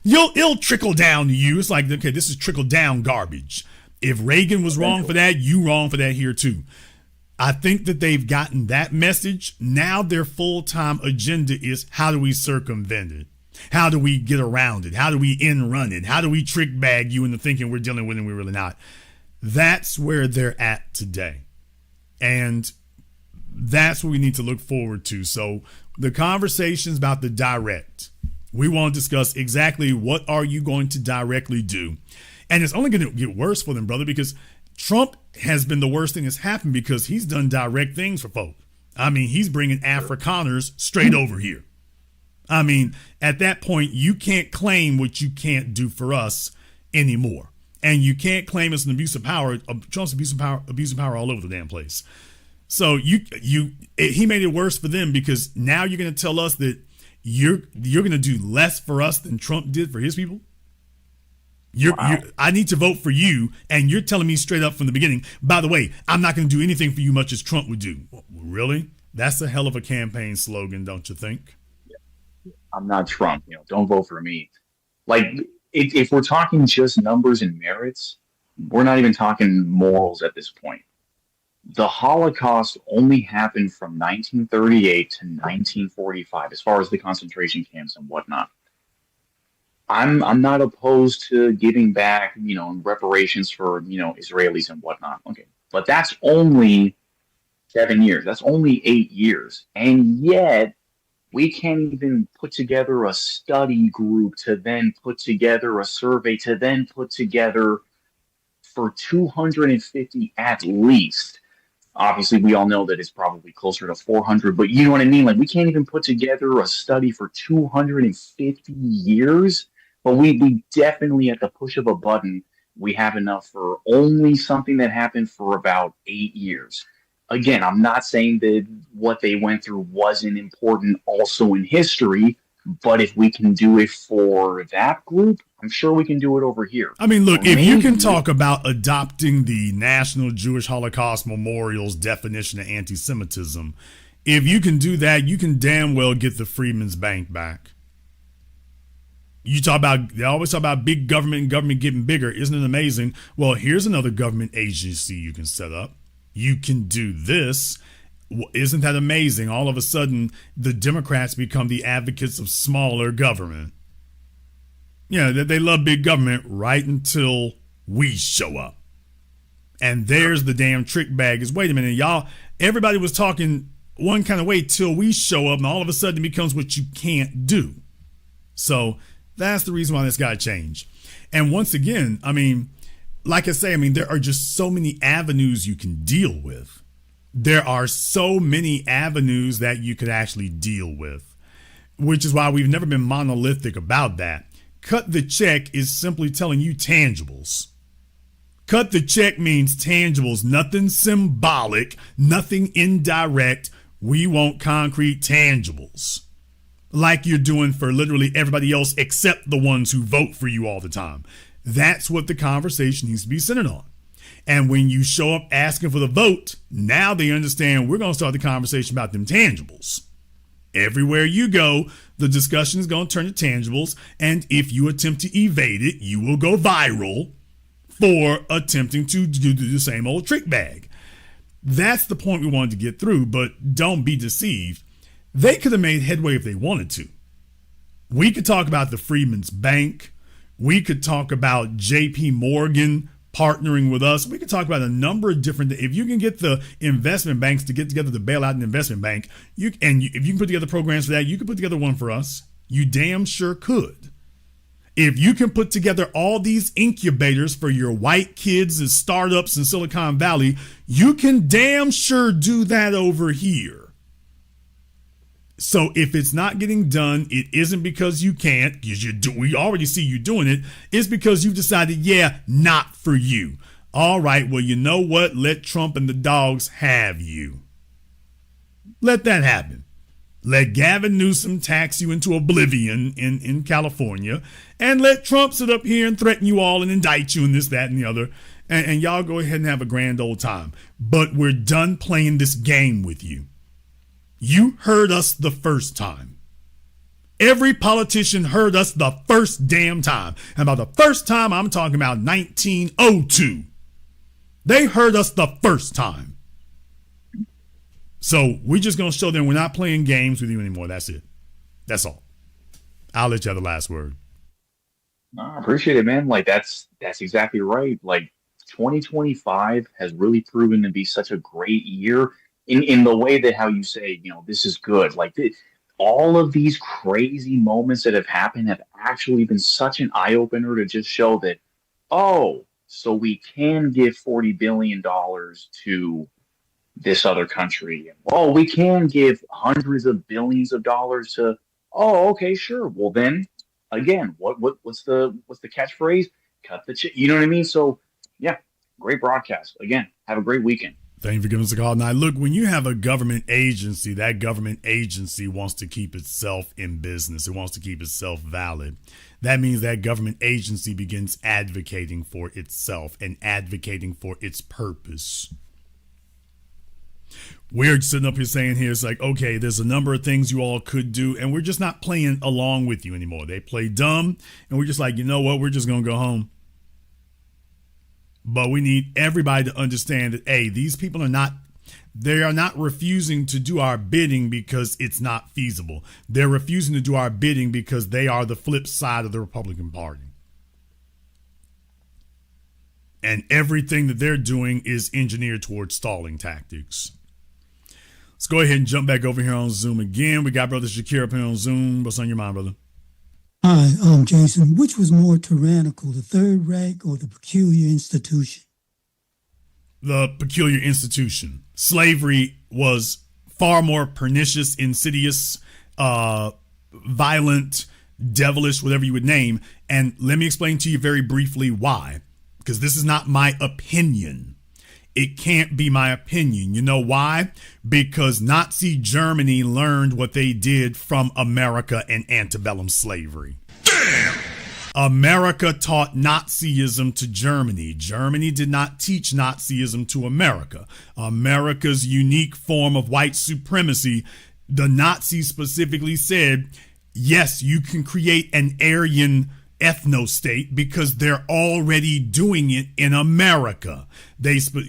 it'll trickle down to you. It's like, okay, this is trickle down garbage. If Reagan was wrong for that, you wrong for that here too. I think that they've gotten that message. Now their full-time agenda is, how do we circumvent it? How do we get around it? How do we end run it? How do we trick bag you into thinking we're dealing with it and we're really not? That's where they're at today. And that's what we need to look forward to. So the conversations about the direct, we want to discuss exactly what are you going to directly do. And it's only going to get worse for them, brother, because Trump has been the worst thing that's happened because he's done direct things for folk. I mean, he's bringing Afrikaners straight over here. I mean, at that point, you can't claim what you can't do for us anymore. And you can't claim it's an abuse of power. Trump's abuse of power all over the damn place. So he made it worse for them because now you're going to tell us that you're going to do less for us than Trump did for his people. I need to vote for you, and you're telling me straight up from the beginning, by the way, I'm not going to do anything for you much as Trump would do. Really? That's a hell of a campaign slogan, don't you think? I'm not Trump. Don't vote for me. Like, if we're talking just numbers and merits, we're not even talking morals at this point. The Holocaust only happened from 1938 to 1945, as far as the concentration camps and whatnot. I'm not opposed to giving back, reparations for, Israelis and whatnot. Okay. But that's only 7 years. That's only 8 years. And yet we can't even put together a study group to then put together a survey to then put together for 250 at least. Obviously, we all know that it's probably closer to 400, but you know what I mean? Like, we can't even put together a study for 250 years. But we definitely, at the push of a button, we have enough for only something that happened for about 8 years. Again, I'm not saying that what they went through wasn't important also in history, but if we can do it for that group, I'm sure we can do it over here. I mean, look, if you can talk about adopting the National Jewish Holocaust Memorial's definition of anti-Semitism, if you can do that, you can damn well get the Freedmen's Bank back. They always talk about big government and government getting bigger. Isn't it amazing? Well, here's another government agency you can set up. You can do this. Isn't that amazing? All of a sudden, the Democrats become the advocates of smaller government. They love big government right until we show up. And there's the damn trick bag is, wait a minute, y'all, everybody was talking one kind of way till we show up, and all of a sudden it becomes what you can't do. So that's the reason why this got changed. And once again, I mean, like I say, I mean, there are just so many avenues you can deal with. There are so many avenues that you could actually deal with, which is why we've never been monolithic about that. Cut the check is simply telling you tangibles. Cut the check means tangibles, nothing symbolic, nothing indirect. We want concrete tangibles, like you're doing for literally everybody else except the ones who vote for you all the time. That's what the conversation needs to be centered on. And when you show up asking for the vote, now they understand we're going to start the conversation about them tangibles. Everywhere you go, the discussion is going to turn to tangibles. And if you attempt to evade it, you will go viral for attempting to do the same old trick bag. That's the point we wanted to get through, but don't be deceived. They could have made headway if they wanted to. We could talk about the Freedmen's Bank. We could talk about JP Morgan partnering with us. We could talk about a number of different, if you can get the investment banks to get together to bail out an investment bank, if you can put together programs for that, you could put together one for us. You damn sure could. If you can put together all these incubators for your white kids and startups in Silicon Valley, you can damn sure do that over here. So if it's not getting done, it isn't because you can't, because we already see you doing it. It's because you've decided, yeah, not for you. All right, well, you know what? Let Trump and the dogs have you. Let that happen. Let Gavin Newsom tax you into oblivion in California, and let Trump sit up here and threaten you all and indict you and this, that, and the other. And y'all go ahead and have a grand old time. But we're done playing this game with you. You heard us the first time. Every politician heard us the first damn time. And by the first time, I'm talking about 1902. They heard us the first time. So we're just going to show them we're not playing games with you anymore. That's it. That's all. I'll let you have the last word. I appreciate it, man. Like that's exactly right. Like 2025 has really proven to be such a great year in the way that how you say, this is good. Like all of these crazy moments that have happened have actually been such an eye opener to just show that, oh, so we can give $40 billion to this other country. Oh, we can give hundreds of billions of dollars to, oh, okay, sure. Well then again, what's the catchphrase? Cut the you know what I mean? So yeah, great broadcast. Again, have a great weekend. Thank you for giving us a call. Now, look, when you have a government agency, that government agency wants to keep itself in business. It wants to keep itself valid. That means that government agency begins advocating for itself and advocating for its purpose. We're sitting up here saying here, it's like, okay, there's a number of things you all could do, and we're just not playing along with you anymore. They play dumb, and we're just like, you know what? We're just going to go home. But we need everybody to understand that, hey, these people are not refusing to do our bidding because it's not feasible. They're refusing to do our bidding because they are the flip side of the Republican Party. And everything that they're doing is engineered towards stalling tactics. Let's go ahead and jump back over here on Zoom again. We got Brother Shakir up here on Zoom. What's on your mind, brother? Hi, Jason. Which was more tyrannical, the Third Reich or the peculiar institution? The peculiar institution. Slavery was far more pernicious, insidious, violent, devilish, whatever you would name. And let me explain to you very briefly why. Because this is not my opinion. It can't be my opinion. You know why? Because Nazi Germany learned what they did from America and antebellum slavery. Damn! America taught Nazism to Germany. Germany did not teach Nazism to America. America's unique form of white supremacy, the Nazis specifically said, yes, you can create an Aryan ethno-state because they're already doing it in America. Joseph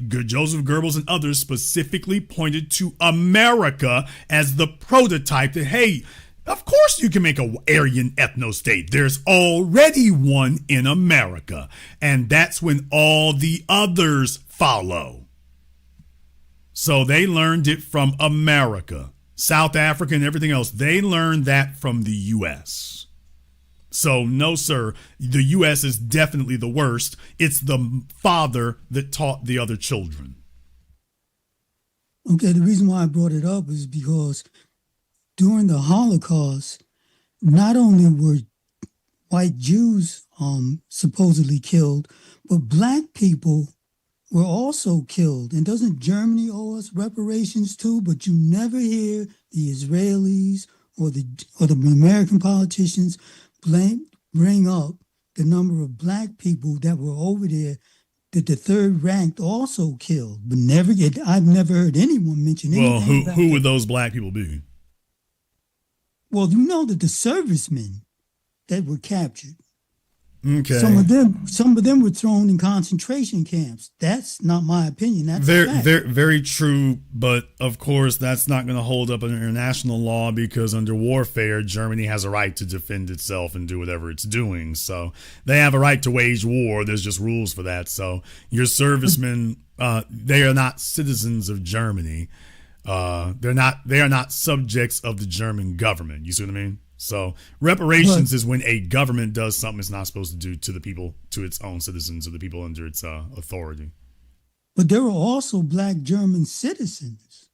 Goebbels and others specifically pointed to America as the prototype that, hey, of course you can make an Aryan ethno-state. There's already one in America. And that's when all the others follow. So they learned it from America. South Africa and everything else, they learned that from the U.S. So, no, sir, the U.S. is definitely the worst. It's the father that taught the other children. Okay, the reason why I brought it up is because during the Holocaust, not only were white Jews supposedly killed, but black people were also killed. And doesn't Germany owe us reparations too? But you never hear the Israelis or the American politicians bring up the number of black people that were over there that the third ranked also killed. But I've never heard anyone mention anything. Well, who would those black people be? Well, you know that the servicemen that were captured. Okay. Some of them were thrown in concentration camps. That's not my opinion. That's very true. But of course, that's not going to hold up under international law because under warfare, Germany has a right to defend itself and do whatever it's doing. So they have a right to wage war. There's just rules for that. So your servicemen, they are not citizens of Germany. They are not subjects of the German government. You see what I mean? So reparations is when a government does something it's not supposed to do to the people, to its own citizens or the people under its authority. But there were also black German citizens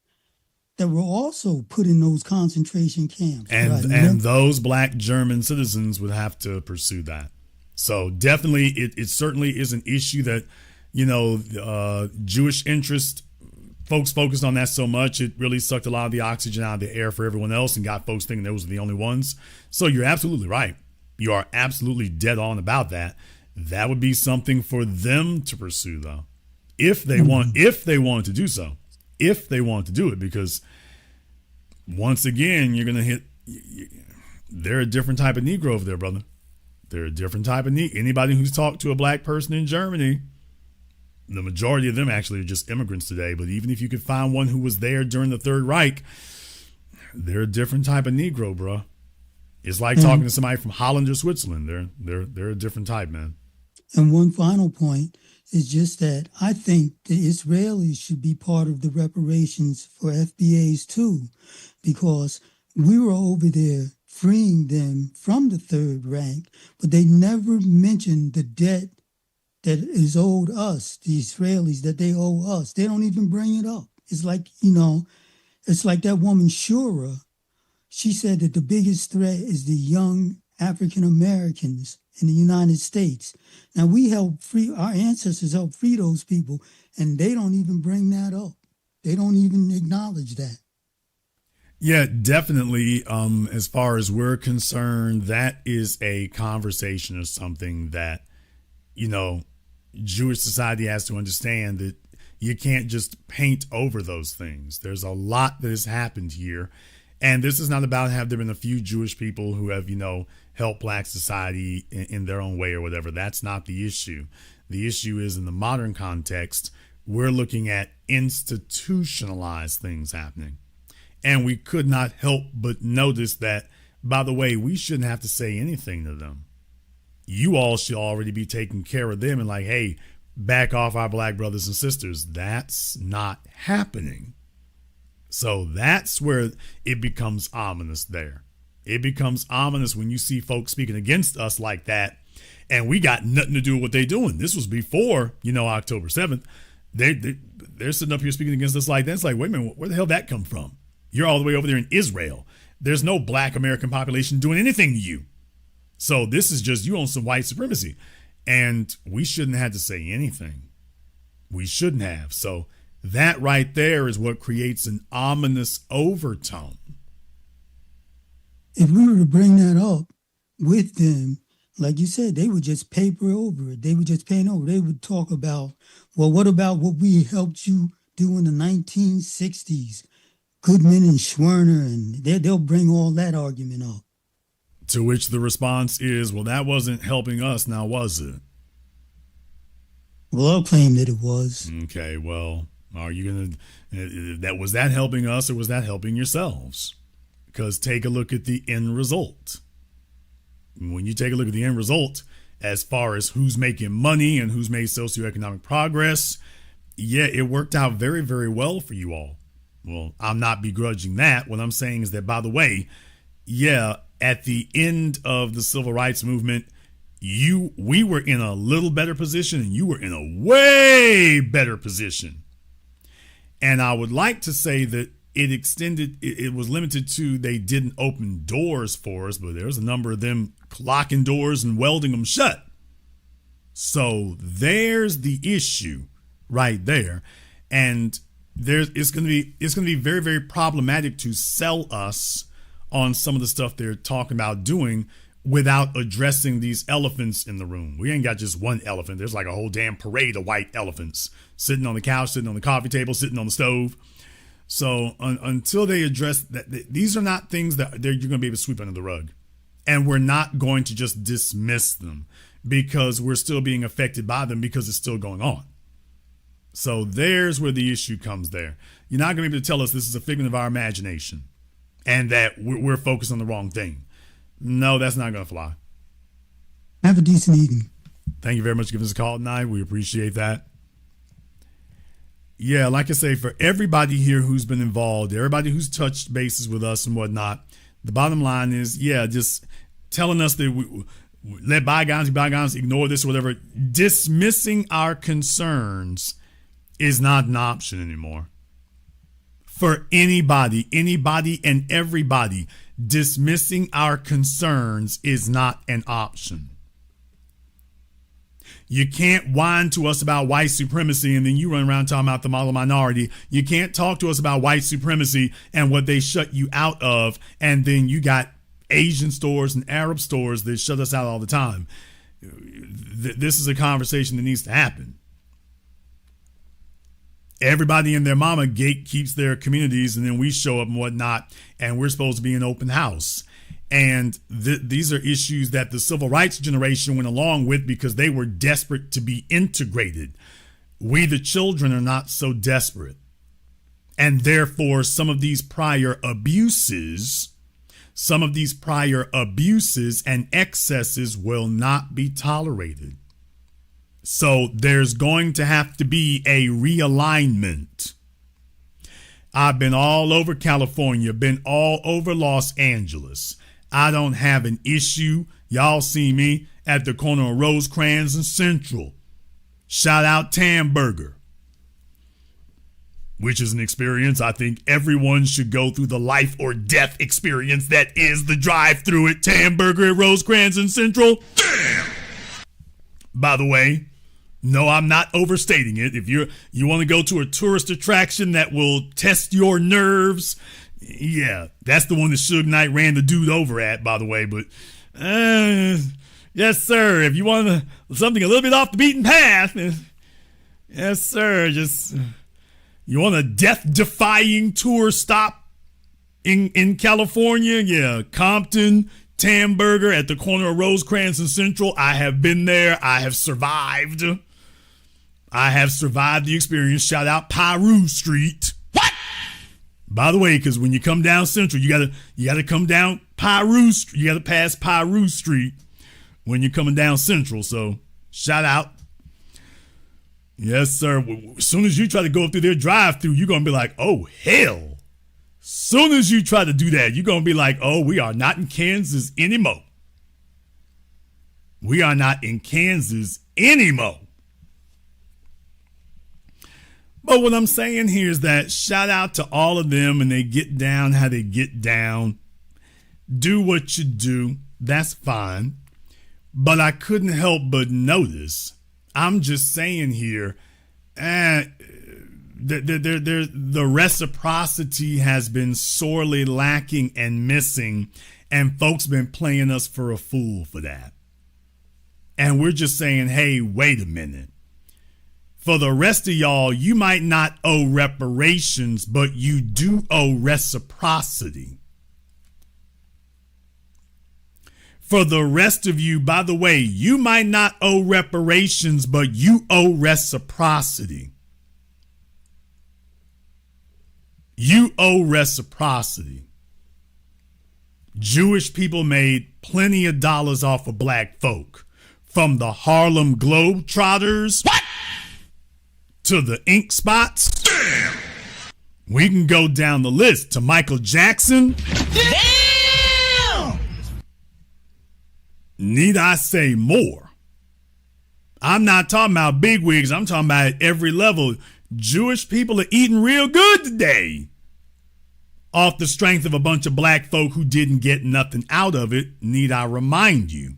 that were also put in those concentration camps. And those black German citizens would have to pursue that. So definitely it certainly is an issue that, Jewish interest, folks focused on that so much, it really sucked a lot of the oxygen out of the air for everyone else and got folks thinking those were the only ones. So you're absolutely right. You are absolutely dead on about that. That would be something for them to pursue, though, if they want to do so, if they want to do it, because once again, you're going to hit. They're a different type of Negro over there, brother. They're a different type of Negro. Anybody who's talked to a black person in Germany, the majority of them actually are just immigrants today. But even if you could find one who was there during the Third Reich, they're a different type of Negro, bro. It's like talking to somebody from Holland or Switzerland. They're a different type, man. And one final point is just that I think the Israelis should be part of the reparations for FBAs too, because we were over there freeing them from the third rank, but they never mentioned the debt that is owed us, the Israelis, that they owe us. They don't even bring it up. It's like, it's like that woman, Shura. She said that the biggest threat is the young African Americans in the United States. Now, our ancestors helped free those people, and they don't even bring that up. They don't even acknowledge that. Yeah, definitely. As far as we're concerned, that is a conversation or something that, Jewish society has to understand that you can't just paint over those things. There's a lot that has happened here. And this is not about have there been a few Jewish people who have, helped black society in their own way or whatever. That's not the issue. The issue is in the modern context, we're looking at institutionalized things happening. And we could not help but notice that, by the way, we shouldn't have to say anything to them. You all should already be taking care of them and like, hey, back off our black brothers and sisters. That's not happening. So that's where it becomes ominous there. It becomes ominous when you see folks speaking against us like that, and we got nothing to do with what they're doing. This was before, October 7th. They're sitting up here speaking against us like that. It's like, wait a minute, where the hell did that come from? You're all the way over there in Israel. There's no black American population doing anything to you. So this is just you on some white supremacy. And we shouldn't have to say anything. We shouldn't have. So that right there is what creates an ominous overtone. If we were to bring that up with them, like you said, they would just paper over it. They would just paint over. They would talk about, well, what about what we helped you do in the 1960s? Goodman and Schwerner, and they'll bring all that argument up. To which the response is, well, that wasn't helping us, now was it? Well, I'll claim that it was. Okay, well, are you going to, was that helping us or was that helping yourselves? Because take a look at the end result. When you take a look at the end result, as far as who's making money and who's made socioeconomic progress, yeah, it worked out very, very well for you all. Well, I'm not begrudging that. What I'm saying is that, by the way, yeah, at the end of the civil rights movement, we were in a little better position and you were in a way better position. And I would like to say that it was limited to they didn't open doors for us, but there's a number of them locking doors and welding them shut. So there's the issue right there. And it's going to be very, very problematic to sell us on some of the stuff they're talking about doing without addressing these elephants in the room. We ain't got just one elephant. There's like a whole damn parade of white elephants sitting on the couch, sitting on the coffee table, sitting on the stove. So until they address that, these are not things that you're going to be able to sweep under the rug. And we're not going to just dismiss them because we're still being affected by them because it's still going on. So there's where the issue comes there. You're not going to be able to tell us this is a figment of our imagination and that we're focused on the wrong thing. No, that's not going to fly. Have a decent evening. Thank you very much for giving us a call tonight. We appreciate that. Yeah, like I say, for everybody here who's been involved, everybody who's touched bases with us and whatnot, the bottom line is, just telling us that we let bygones be bygones, ignore this or whatever. Dismissing our concerns is not an option anymore. For anybody and everybody, dismissing our concerns is not an option. You can't whine to us about white supremacy and then you run around talking about the model minority. You can't talk to us about white supremacy and what they shut you out of, and then you got Asian stores and Arab stores that shut us out all the time. This is a conversation that needs to happen. Everybody and their mama gatekeeps their communities, and then we show up and whatnot, and we're supposed to be an open house. And these are issues that the civil rights generation went along with because they were desperate to be integrated. We, the children, are not so desperate. And therefore, some of these prior abuses and excesses will not be tolerated. So there's going to have to be a realignment. I've been all over California, been all over Los Angeles. I don't have an issue. Y'all see me at the corner of Rosecrans and Central. Shout out Tamburger, which is an experience I think everyone should go through, the life or death experience that is the drive-through at Tamburger at Rosecrans and Central. Damn! By the way, no, I'm not overstating it. If you want to go to a tourist attraction that will test your nerves, yeah, that's the one that Suge Knight ran the dude over at, by the way. But yes, sir. If you want something a little bit off the beaten path, yes, sir. Just you want a death-defying tour stop in California? Yeah, Compton, Tamburger at the corner of Rosecrans and Central. I have been there. I have survived. I have survived the experience. Shout out Piru Street. What? By the way, because when you come down Central, you gotta come down Piru Street. You gotta pass Piru Street when you're coming down Central. So shout out. Yes, sir. As soon as you try to go through their drive-through, you're gonna be like, oh hell. Soon as you try to do that, you're gonna be like, oh, we are not in Kansas anymore. We are not in Kansas anymore. But what I'm saying here is that shout out to all of them, and they get down how they get down. Do what you do. That's fine. But I couldn't help but notice, I'm just saying here, the reciprocity has been sorely lacking and missing, and folks been playing us for a fool for that. And we're just saying, hey, wait a minute. For the rest of y'all, you might not owe reparations, but you do owe reciprocity. For the rest of you, by the way, you might not owe reparations, but you owe reciprocity. You owe reciprocity. Jewish people made plenty of dollars off of black folk. From the Harlem Globetrotters. What? To the ink spots. Damn. We can go down the list to Michael Jackson. Damn. Need I say more? I'm not talking about bigwigs. I'm talking about at every level. Jewish people are eating real good today off the strength of a bunch of black folk who didn't get nothing out of it. Need I remind you?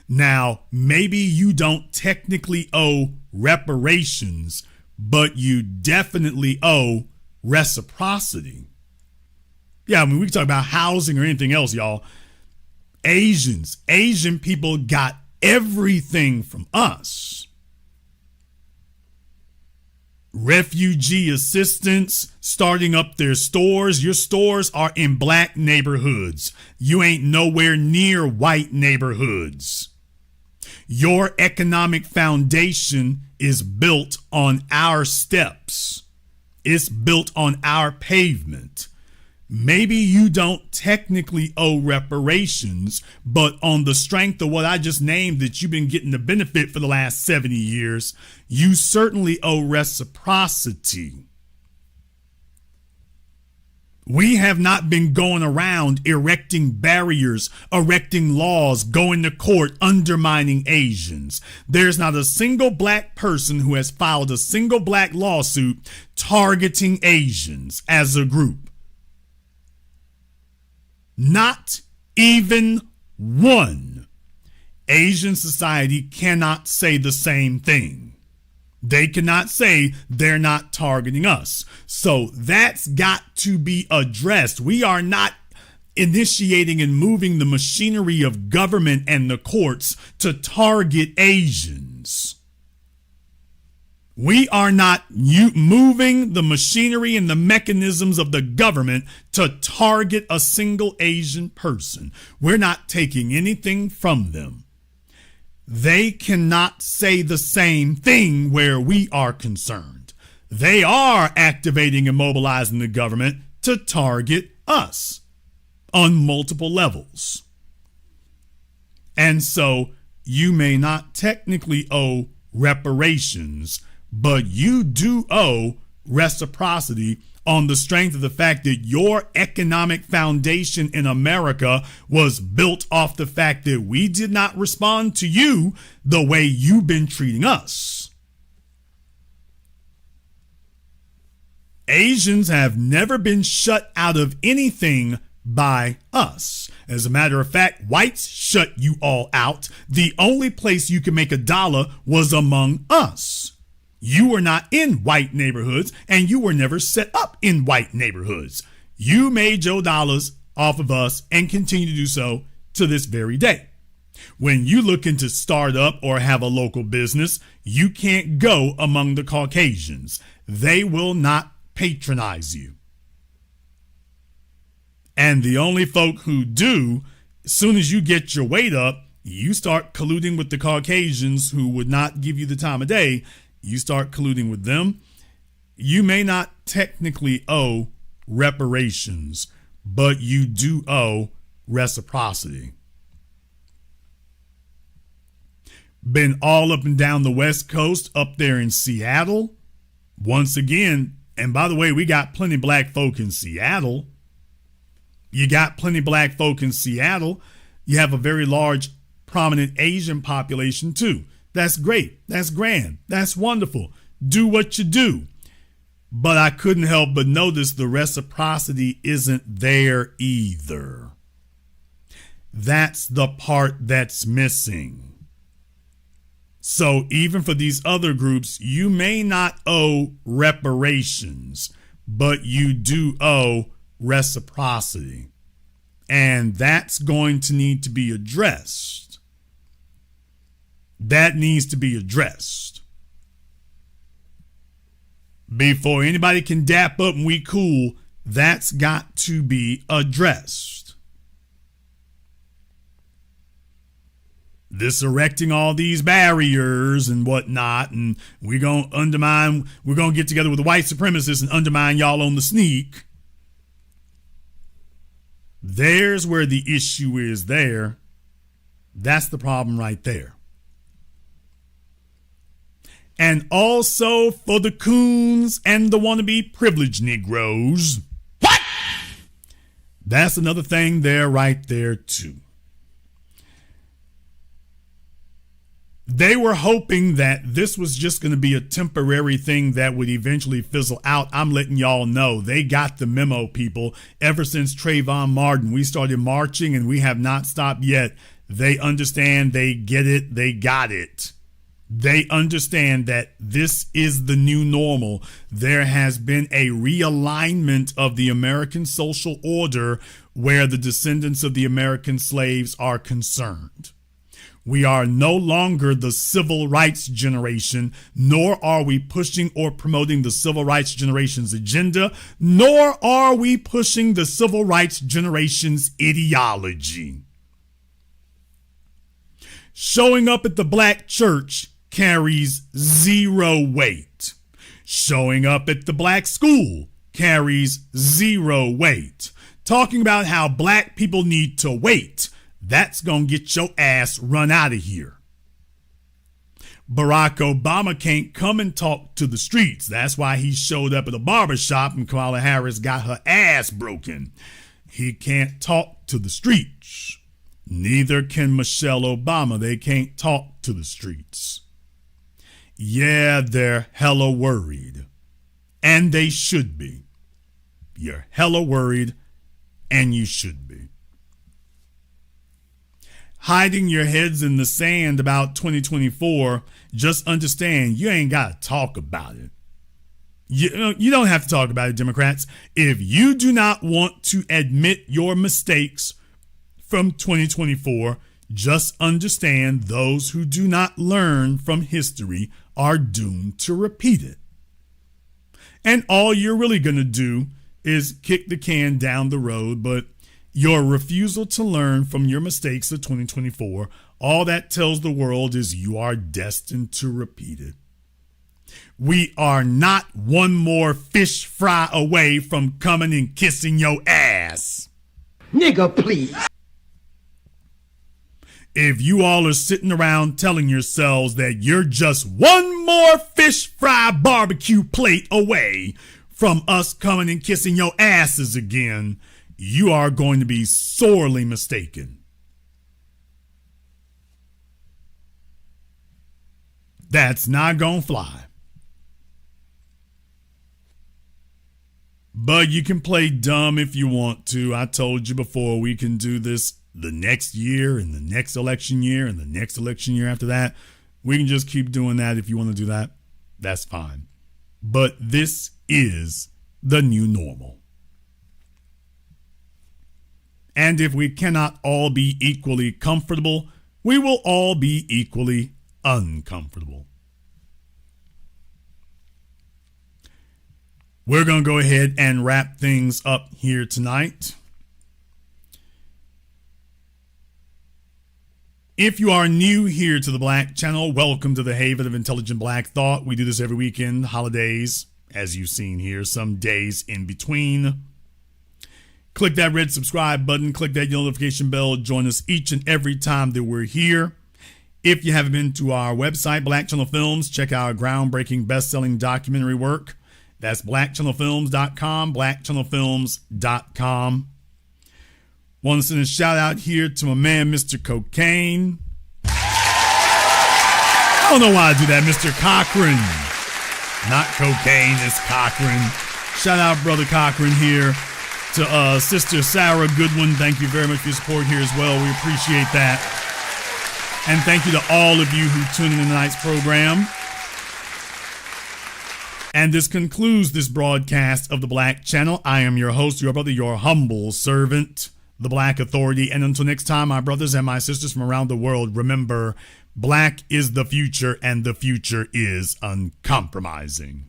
Now, maybe you don't technically owe reparations, but you definitely owe reciprocity. Yeah, I mean, we can talk about housing or anything else, y'all. Asian people got everything from us. Refugee assistance, starting up their stores. Your stores are in black neighborhoods. You ain't nowhere near white neighborhoods. Your economic foundation is built on our steps. It's built on our pavement. Maybe you don't technically owe reparations, but on the strength of what I just named that you've been getting the benefit for the last 70 years, you certainly owe reciprocity. We have not been going around erecting barriers, erecting laws, going to court, undermining Asians. There's not a single black person who has filed a single black lawsuit targeting Asians as a group. Not even one. Asian society cannot say the same thing. They cannot say they're not targeting us. So that's got to be addressed. We are not initiating and moving the machinery of government and the courts to target Asians. We are not moving the machinery and the mechanisms of the government to target a single Asian person. We're not taking anything from them. They cannot say the same thing where we are concerned. They are activating and mobilizing the government to target us on multiple levels. And so you may not technically owe reparations, but you do owe reciprocity on the strength of the fact that your economic foundation in America was built off the fact that we did not respond to you the way you've been treating us. Asians have never been shut out of anything by us. As a matter of fact, whites shut you all out. The only place you could make $1 was among us. You were not in white neighborhoods, and you were never set up in white neighborhoods. You made your dollars off of us and continue to do so to this very day. When you looking to start up or have a local business, you can't go among the Caucasians. They will not patronize you. And the only folk who do, as soon as you get your weight up, you start colluding with the Caucasians who would not give you the time of day. You start colluding with them. You may not technically owe reparations, but you do owe reciprocity. Been all up and down the West Coast, up there in Seattle. Once again, and by the way, we got plenty of black folk in Seattle. You got plenty of black folk in Seattle. You have a very large, prominent Asian population too. That's great. That's grand. That's wonderful. Do what you do. But I couldn't help but notice the reciprocity isn't there either. That's the part that's missing. So even for these other groups, you may not owe reparations, but you do owe reciprocity. And that's going to need to be addressed. That needs to be addressed. Before anybody can dap up and we cool, that's got to be addressed. This erecting all these barriers and whatnot, and we're going to get together with the white supremacists and undermine y'all on the sneak. There's where the issue is there. That's the problem right there. And also for the coons and the wannabe privileged Negroes. What? That's another thing there right there too. They were hoping that this was just going to be a temporary thing that would eventually fizzle out. I'm letting y'all know they got the memo, people. Ever since Trayvon Martin, we started marching and we have not stopped yet. They understand, they get it, they got it. They understand that this is the new normal. There has been a realignment of the American social order where the descendants of the American slaves are concerned. We are no longer the civil rights generation, nor are we pushing or promoting the civil rights generation's agenda, nor are we pushing the civil rights generation's ideology. Showing up at the black church carries zero weight. Showing up at the black school carries zero weight. Talking about how black people need to wait, that's going to get your ass run out of here. Barack Obama can't come and talk to the streets. That's why he showed up at a barbershop and Kamala Harris got her ass broken. He can't talk to the streets. Neither can Michelle Obama. They can't talk to the streets. Yeah, they're hella worried. And they should be. You're hella worried, and you should be. Hiding your heads in the sand about 2024, just understand you ain't got to talk about it. You don't have to talk about it, Democrats. If you do not want to admit your mistakes from 2024, just understand those who do not learn from history are doomed to repeat it. And all you're really going to do is kick the can down the road, but your refusal to learn from your mistakes of 2024, all that tells the world is you are destined to repeat it. We are not one more fish fry away from coming and kissing your ass. Nigga, please. If you all are sitting around telling yourselves that you're just one more fish fry barbecue plate away from us coming and kissing your asses again, you are going to be sorely mistaken. That's not gonna fly. But you can play dumb if you want to. I told you before, we can do this the next year and the next election year and the next election year after that. We can just keep doing that. If you want to do that, that's fine. But this is the new normal. And if we cannot all be equally comfortable, we will all be equally uncomfortable. We're going to go ahead and wrap things up here tonight. If you are new here to the Black Channel, welcome to the Haven of Intelligent Black Thought. We do this every weekend, holidays, as you've seen here, some days in between. Click that red subscribe button, click that notification bell, join us each and every time that we're here. If you haven't been to our website, Black Channel Films, check out our groundbreaking best-selling documentary work. That's blackchannelfilms.com, blackchannelfilms.com. Want to send a shout out here to my man, Mr. Cocaine. I don't know why I do that, Mr. Cochran. Not cocaine, it's Cochran. Shout out, Brother Cochran here. To Sister Sarah Goodwin, thank you very much for your support here as well. We appreciate that. And thank you to all of you who tuned in tonight's program. And this concludes this broadcast of the Black Channel. I am your host, your brother, your humble servant, the Black Authority. And until next time, my brothers and my sisters from around the world, remember, black is the future and the future is uncompromising.